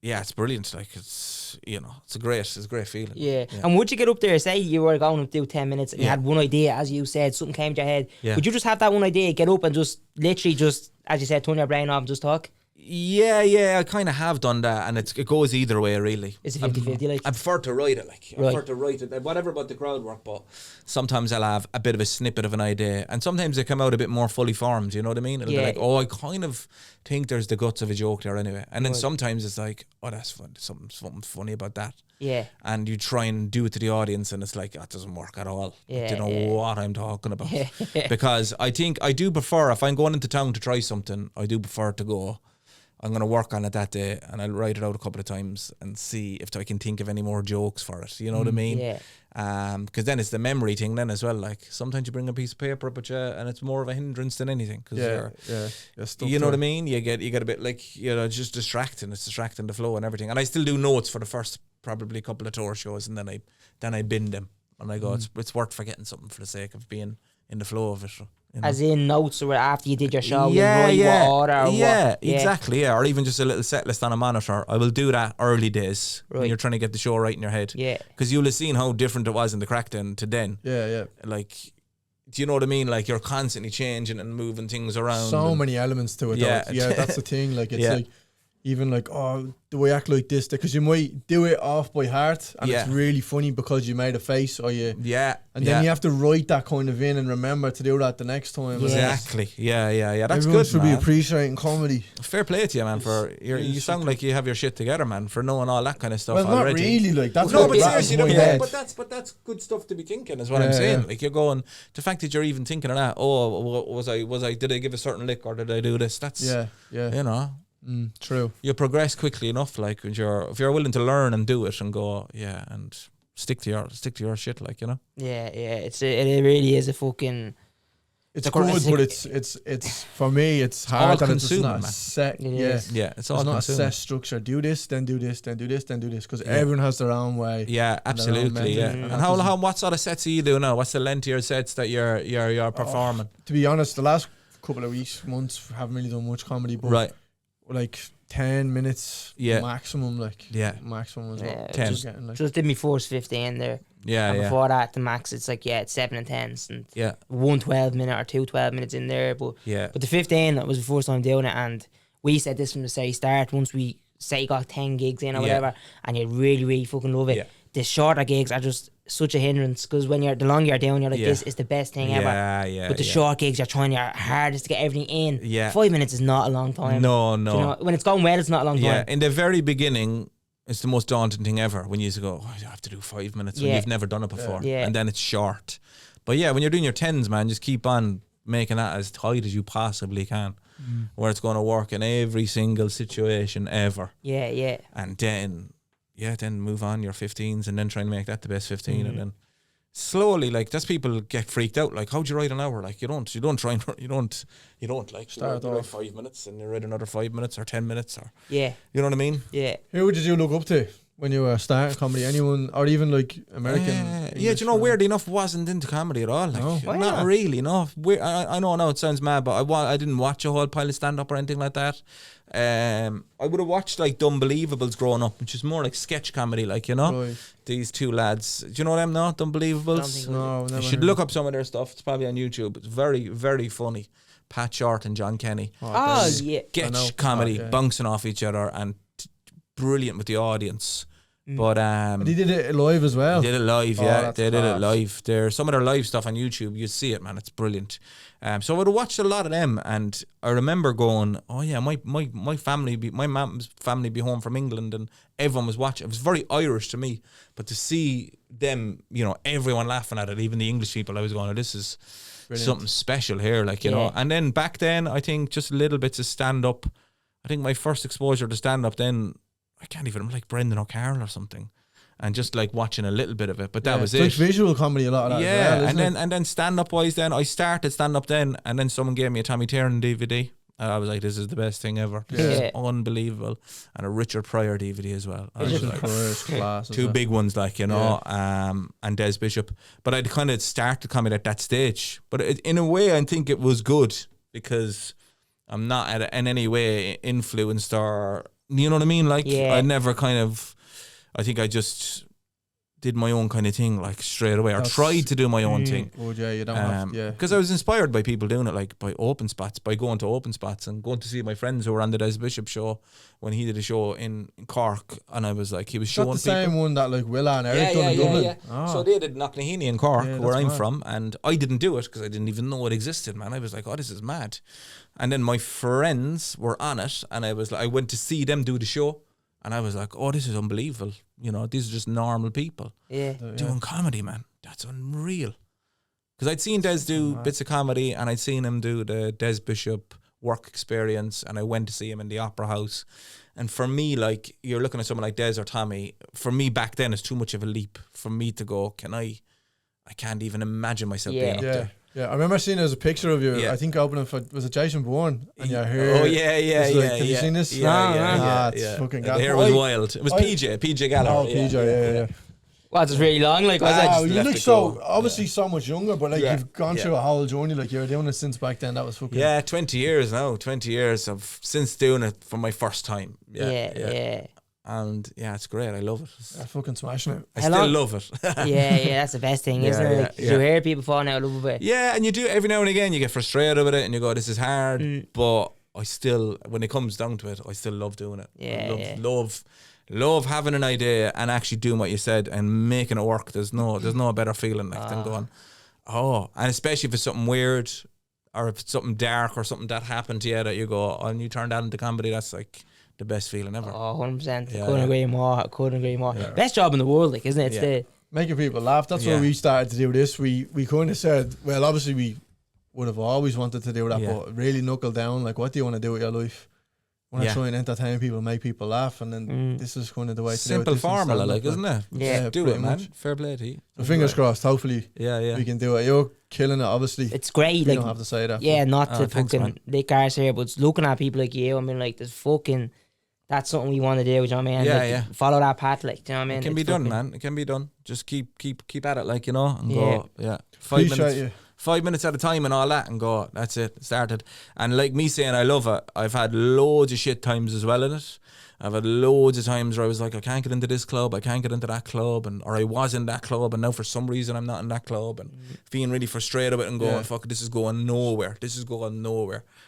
it's brilliant. Like, it's a great feeling. Yeah. And would you get up there, say you were going to do 10 minutes and you had one idea, as you said, something came to your head. Yeah. Would you just have that one idea, get up and just literally just, as you said, turn your brain off and just talk? Yeah, I kind of have done that, and it goes either way, really. It's a 50-50, like. I prefer to write it, like. I prefer to write it, whatever about the crowd work, but sometimes I'll have a bit of a snippet of an idea, and sometimes they come out a bit more fully formed, you know what I mean? It'll be like, oh, I kind of think there's the guts of a joke there anyway. And then sometimes it's like, oh, that's fun, something funny about that. Yeah. And you try and do it to the audience, and it's like, that doesn't work at all. Yeah, Do you know what I'm talking about? Because I think I do prefer, if I'm going into town to try something, I do prefer to go, I'm going to work on it that day and I'll write it out a couple of times and see if I can think of any more jokes for it. You know what I mean? Yeah. Because then it's the memory thing then as well. Like, sometimes you bring a piece of paper up with you and it's more of a hindrance than anything. Cause you know what I mean? You get a bit like, just distracting. It's distracting the flow and everything. And I still do notes for the first probably couple of tour shows, and then I bin them and I go, it's worth forgetting something for the sake of being in the flow of it. You know? As in notes or after you did your show, you write what order or what. Exactly, or even just a little set list on a monitor. I will do that early days when you're trying to get the show right in your head. Yeah. Because you'll have seen how different it was in the crack then to then. Yeah. Like, do you know what I mean? Like, you're constantly changing and moving things around. So many elements to it. Yeah. Yeah, that's the thing. Like, it's like, even like, oh, do I act like this? Because you might do it off by heart and it's really funny because you made a face or you... Yeah. And then you have to write that kind of in and remember to do that the next time. Exactly. Yeah. That's Everyone good, should man. be appreciating comedy. Fair play to you, man. You sound like you have your shit together, man, for knowing all that kind of stuff Well, already. not really. Like, that's no, what but rattles seriously, my head. but that's good stuff to be thinking, is what I'm saying. Yeah. Like, you're going, the fact that you're even thinking of that. Oh, was I? Did I give a certain lick or did I do this? That's Yeah. You know. True. You progress quickly enough, like, if you're willing to learn and do it and go, and stick to your shit, like, you know. Yeah. It really is a fucking. It's good, but it's for me, it's hard that it's not set. It's all not a set structure. Do this, then do this, then do this, then do this, because everyone has their own way. Yeah, absolutely. And how what sort of sets are you doing now? What's the length of your sets that you're performing? To be honest, the last couple of months, haven't really done much comedy, but like 10 minutes maximum, maximum as well. 10. Just did me first 15 there. And before that, the max, it's like, it's 7 and 10s. And 1 12-minute or 2 12-minutes in there. But the 15, that was the first time doing it. And we said this from the very start, once we say you got 10 gigs in or whatever, and you really, really fucking love it, the shorter gigs are just such a hindrance, because when the longer you're doing, you're like, this is the best thing ever. But the short gigs, you're trying your hardest to get everything in. 5 minutes is not a long time. No. You know, when it's going well, it's not a long time. In the very beginning, it's the most daunting thing ever when you used to go, I have to do 5 minutes when you've never done it before. And then it's short. But when you're doing your 10s, man, just keep on making that as tight as you possibly can, where it's going to work in every single situation ever. And then move on your 15s and then try and make that the best 15, and then slowly, like, that's people get freaked out. Like, how'd you write an hour? Like, you don't like start off 5 minutes and you write another 5 minutes or 10 minutes or you know what I mean? Who did you look up to when you were starting comedy? Anyone, or even like American? Do you know, weirdly enough, wasn't into comedy at all. Like, not really. No, I know it sounds mad, but I didn't watch a whole pile of stand up or anything like that. I would have watched like Unbelievables growing up, which is more like sketch comedy, like, you know, these two lads. Do you know them? Not Unbelievables. No, you should look up some of their stuff. It's probably on YouTube. It's very, very funny. Pat Short and John Kenny. Sketch comedy, bouncing off each other, and brilliant with the audience. But and he did it live as well. They did it live, they did it live. There's some of their live stuff on YouTube. You see it, man. It's brilliant. So I would have watched a lot of them, and I remember going, my family, my mum's family, be home from England, and everyone was watching. It was very Irish to me, but to see them, you know, everyone laughing at it, even the English people, I was going, this is brilliant. Something special here, like, you know. And then back then, I think just little bits of stand up. I think my first exposure to stand up then, I can't even, like Brendan O'Carroll or something, and just like watching a little bit of it, but that was it. It's like visual comedy, a lot of that. As well, and then stand up wise, then I started stand up then, and then someone gave me a Tommy Tiernan DVD. I was like, this is the best thing ever. This is unbelievable. And a Richard Pryor DVD as well. I was like, class, two big ones, like, you know, and Des Bishop. But I'd kind of started comedy at that stage. But in a way, I think it was good, because I'm not in any way influenced, or, you know what I mean? Like, I never kind of, I think I just did my own kind of thing, like, straight away, or tried to do my own thing. You don't have to, because I was inspired by people doing it, like by open spots, by going to open spots and going to see my friends who were on the Des Bishop show when he did a show in Cork, and I was like, he was showing people. Is that the same one that like Willa and Eric done in Dublin? So they did Knocknaheeny in Cork, where I'm from, and I didn't do it because I didn't even know it existed, man. I was like, this is mad. And then my friends were on it, and I was like, I went to see them do the show, and I was like, this is unbelievable. You know, these are just normal people doing comedy, man. That's unreal. Because I'd seen Des do bits of comedy, and I'd seen him do the Des Bishop work experience, and I went to see him in the Opera House. And for me, like, you're looking at someone like Des or Tommy, for me back then, it's too much of a leap for me to go, I can't even imagine myself being up there. Yeah, I remember seeing there's a picture of you. I think opening for, was it Jason Bourne? And your hair. Oh yeah. Have you seen this? It's fucking. The hair was wild. It was PJ Gallagher. PJ. Well, it's really long. Like, you look so obviously so much younger, but like you've gone through a whole journey. Like, you were doing it since back then. That was fucking. 20 years now. 20 years of since doing it for my first time. Yeah. And it's great. I love it. I'm fucking smashing it. I still love it. That's the best thing, isn't it? Like, you hear people falling out of love with it. Yeah, and you do every now and again. You get frustrated with it, and you go, "This is hard." But I still, when it comes down to it, I still love doing it. Love having an idea and actually doing what you said and making it work. There's no better feeling than going, and especially if it's something weird or if it's something dark or something that happened to you that you go, and you turn that into comedy. That's like the best feeling ever. 100%. Couldn't agree more. Best job in the world, like, isn't it? It's making people laugh. That's why we started to do this. We kind of said, well, obviously we would have always wanted to do that, but really knuckle down, like, what do you want to do with your life? want to try and entertain people, make people laugh, and then this is kind of the way. Simple formula, like, isn't it? Yeah, do it, man. Much. Fair play to you. So fingers crossed. Hopefully, we can do it. You're killing it. Obviously, it's great. You like, don't have to say that. Yeah, not to thanks, fucking lick ours here, but it's looking at people like you. I mean, like, there's fucking. That's something we want to do. Do you know what I mean? Yeah, Follow that path, like. Do you know what I mean? It can be done, man. It can be done. Just keep at it, like, you know, and go. Yeah, 5 minutes at a time and all that, and go, that's it, started. And like me saying I love it, I've had loads of shit times as well in it. I've had loads of times where I was like, I can't get into this club, I can't get into that club, or I was in that club and now for some reason I'm not in that club, and feeling really frustrated with it and going, fuck, this is going nowhere.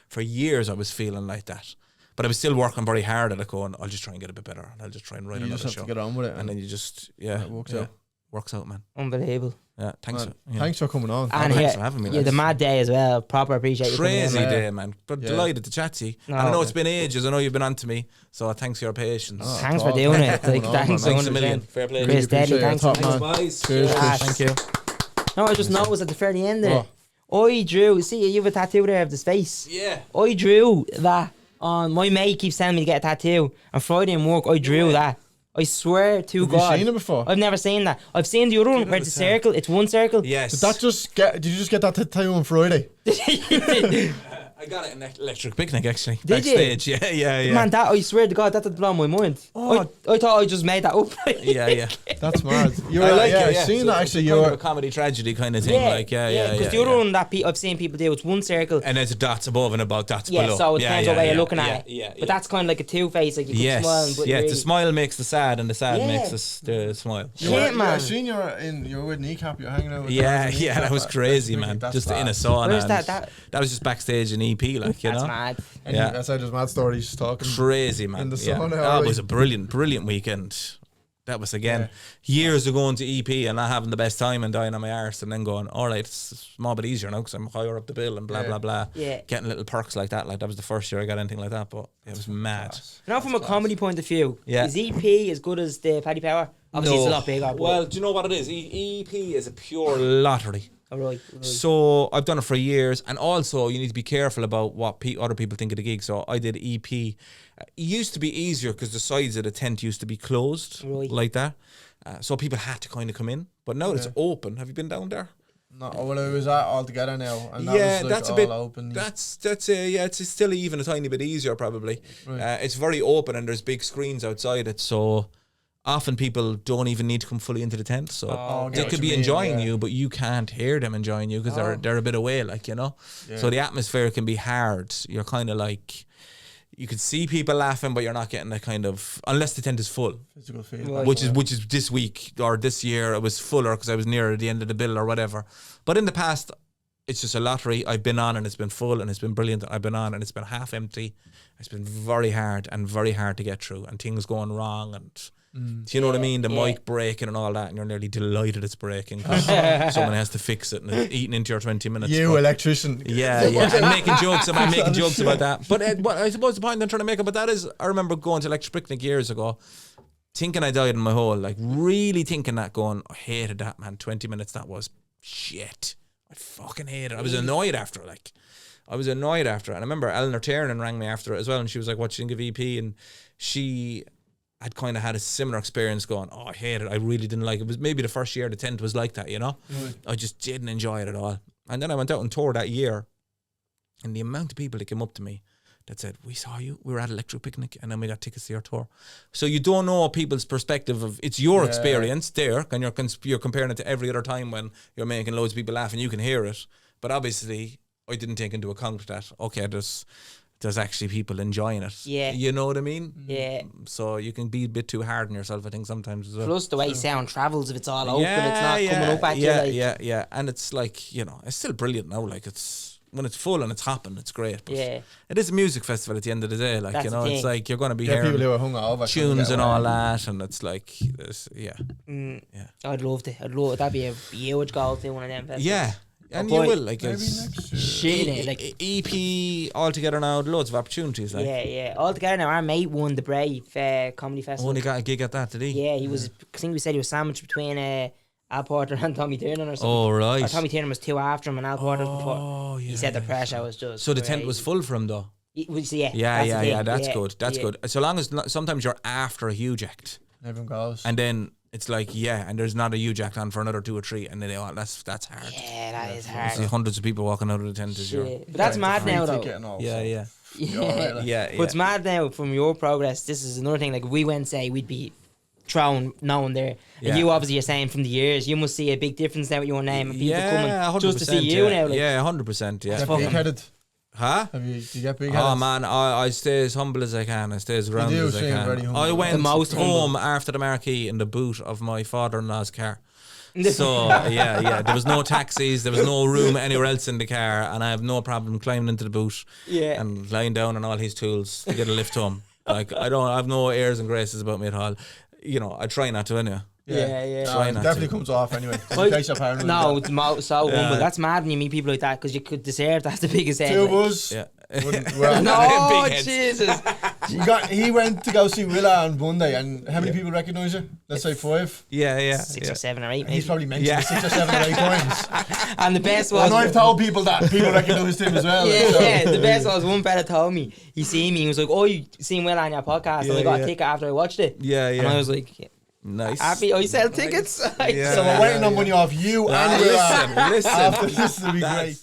For years I was feeling like that. But I was still working very hard at it, going, I'll just try and get a bit better, and I'll just try and write another show. You just have to get on with it. And then you just, it works out. Works out, man. Unbelievable. Yeah, thanks. Thanks for coming on. And thanks for having me. Yeah, the mad day as well. Proper appreciate you coming in. Crazy day, man. But delighted to chat to you. No, I know it's been ages. I know you've been on to me. So thanks for your patience. Thanks for doing it. Thanks a million. Fair play. Chris, Deadly, thanks. Cheers. Thank you. No, I just noticed at the very end there. I drew. See, you have a tattoo there of the space. Yeah. I drew that on. My mate keeps telling me to get a tattoo. On Friday in work, I drew that. I swear to God. Have you seen it before? I've never seen that. I've seen the other one where it's a circle. It's one circle. Yes. Did you just get that tattoo on Friday? I got it in Electric Picnic, actually. Did backstage. You? Yeah. Man, that, I swear to God, that did blow my mind. I thought I just made that up. Yeah. That's mad. I've seen that actually. You're a comedy tragedy kind of thing. Because the other one that I've seen people do, it's one circle. And there's dots above and about dots below. Yeah, so it depends what way you're looking at it. Yeah. But that's kind of like a two-face, like you can smile. But the smile makes the sad, and the sad makes the smile. Shit, man. I've seen you're with Kneecap, you're hanging out with that was crazy, man. Just in a sauna. Where's that? That was just backstage in EP, like, you know. Mad. That's how just mad stories talking. Crazy, man. In the sauna. That was a brilliant weekend. That was years of going to EP and not having the best time and dying on my arse, and then going, all right, it's a small bit easier now because I'm higher up the bill and blah blah blah. Yeah. Getting little perks like that. Like, that was the first year I got anything like that, but it was mad. Now, from a comedy point of view, is EP as good as the Paddy Power? Obviously, it's a lot bigger. Well, do you know what it is? EP is a pure lottery. Right. So I've done it for years, and also you need to be careful about what other people think of the gig. So I did EP. It used to be easier because the sides of the tent used to be closed like that, so people had to kind of come in. But now it's open. Have you been down there? No, well, I was at all together now, and that's a bit open. That's it's still even a tiny bit easier probably. Right. It's very open, and there's big screens outside it, so. Often people don't even need to come fully into the tent, so they could be enjoying you, but you can't hear them enjoying you because they're a bit away, like, you know. Yeah. So the atmosphere can be hard. You're kind of like, you could see people laughing, but you're not getting a kind of, unless the tent is full. Physical feedback. Which is this week or this year it was fuller because I was nearer the end of the bill or whatever. But in the past, it's just a lottery. I've been on and it's been full and it's been brilliant. I've been on and it's been half empty. It's been very hard to get through, and things going wrong, and do you know what I mean? The mic breaking and all that, and you're nearly delighted it's breaking because someone has to fix it and it's eating into your 20 minutes. You electrician. Yeah. And making jokes about that. But I suppose the point I'm trying to make about that is, I remember going to Electric Picnic years ago, thinking I died in my hole, like really thinking that, going, I hated that, man. 20 minutes, that was shit. I fucking hated it. I was annoyed after it, And I remember Eleanor Tiernan rang me after it as well, and she was like, what you think of EP? And she had kind of had a similar experience, going, I hate it, I really didn't like it. It was maybe the first year the tent was like that, you know. I just didn't enjoy it at all. And then I went out and toured that year, and the amount of people that came up to me that said, we saw you, we were at Electric Picnic, and then we got tickets to your tour. So you don't know people's perspective of, it's your experience there, and you're comparing it to every other time when you're making loads of people laugh and you can hear it. But obviously I didn't take into account that, okay, there's actually people enjoying it. Yeah. You know what I mean? Yeah. So you can be a bit too hard on yourself, I think, sometimes as well. Plus the way sound travels, if it's all open, it's not coming up at you. Yeah. And it's like, you know, it's still brilliant now. Like, it's, when it's full and it's hopping, it's great. But it is a music festival at the end of the day. Like, that's, you know, it's like you're going to be hearing people who are hungover tunes and all that, and it's like, I'd love it. That'd be a huge goal to one of them festivals. Yeah. And you will, like, maybe it's next year. Like EP altogether now, loads of opportunities. Like. Yeah. Altogether now, our mate won the Brave Comedy Festival. Only got a gig at that, did he? Yeah, he was. I think we said he was sandwiched between Al Porter and Tommy Tiernan or something. Oh, right. Or Tommy Tiernan was two after him, and Al Porter was before. He said the pressure was just. So the tent was full for him, though. That's good. That's good. So long as sometimes you're after a huge act, everyone goes, and then it's like and there's not a huge act on for another 2 or 3, and then that's hard. Yeah, that is hard. See hundreds of people walking out of the tent as well. But that's mad now, though. Yeah. But it's mad now from your progress. This is another thing. Like, if we went, say, we'd be thrown no one there. And you obviously are saying from the years, you must see a big difference now with your name and people coming just to see you now. Like. 100%. Yeah, get big-headed. Huh? Do you get big-headed? Oh man, I stay as humble as I can. I stay as grounded as I can. I went home after the Marquee in the boot of my father-in-law's car. So there was no taxis, there was no room anywhere else in the car, and I have no problem climbing into the boot and lying down on all his tools to get a lift home. Like, I have no airs and graces about me at all. You know, I try not to anyway. It definitely comes off anyway. No, it's so humble. That's mad when you meet people like that, because you could deserve to have the biggest head. 2 of us. Yeah. No, Jesus. He went to go see Willa on Monday, and how many people recognise you? Let's say 5. 6 or 7 or 8. Maybe. He's probably mentioned it 6 or 7 or 8 times. And the best was, and I've told people that people recognised him as well. The best was, one fella told me, he seen me, he was like, "Oh, you seen Willa on your podcast?" And I got a ticket after I watched it. And I was like, nice. Happy I sell tickets. So we're waiting on money off you and Willa. Listen. After this will be great.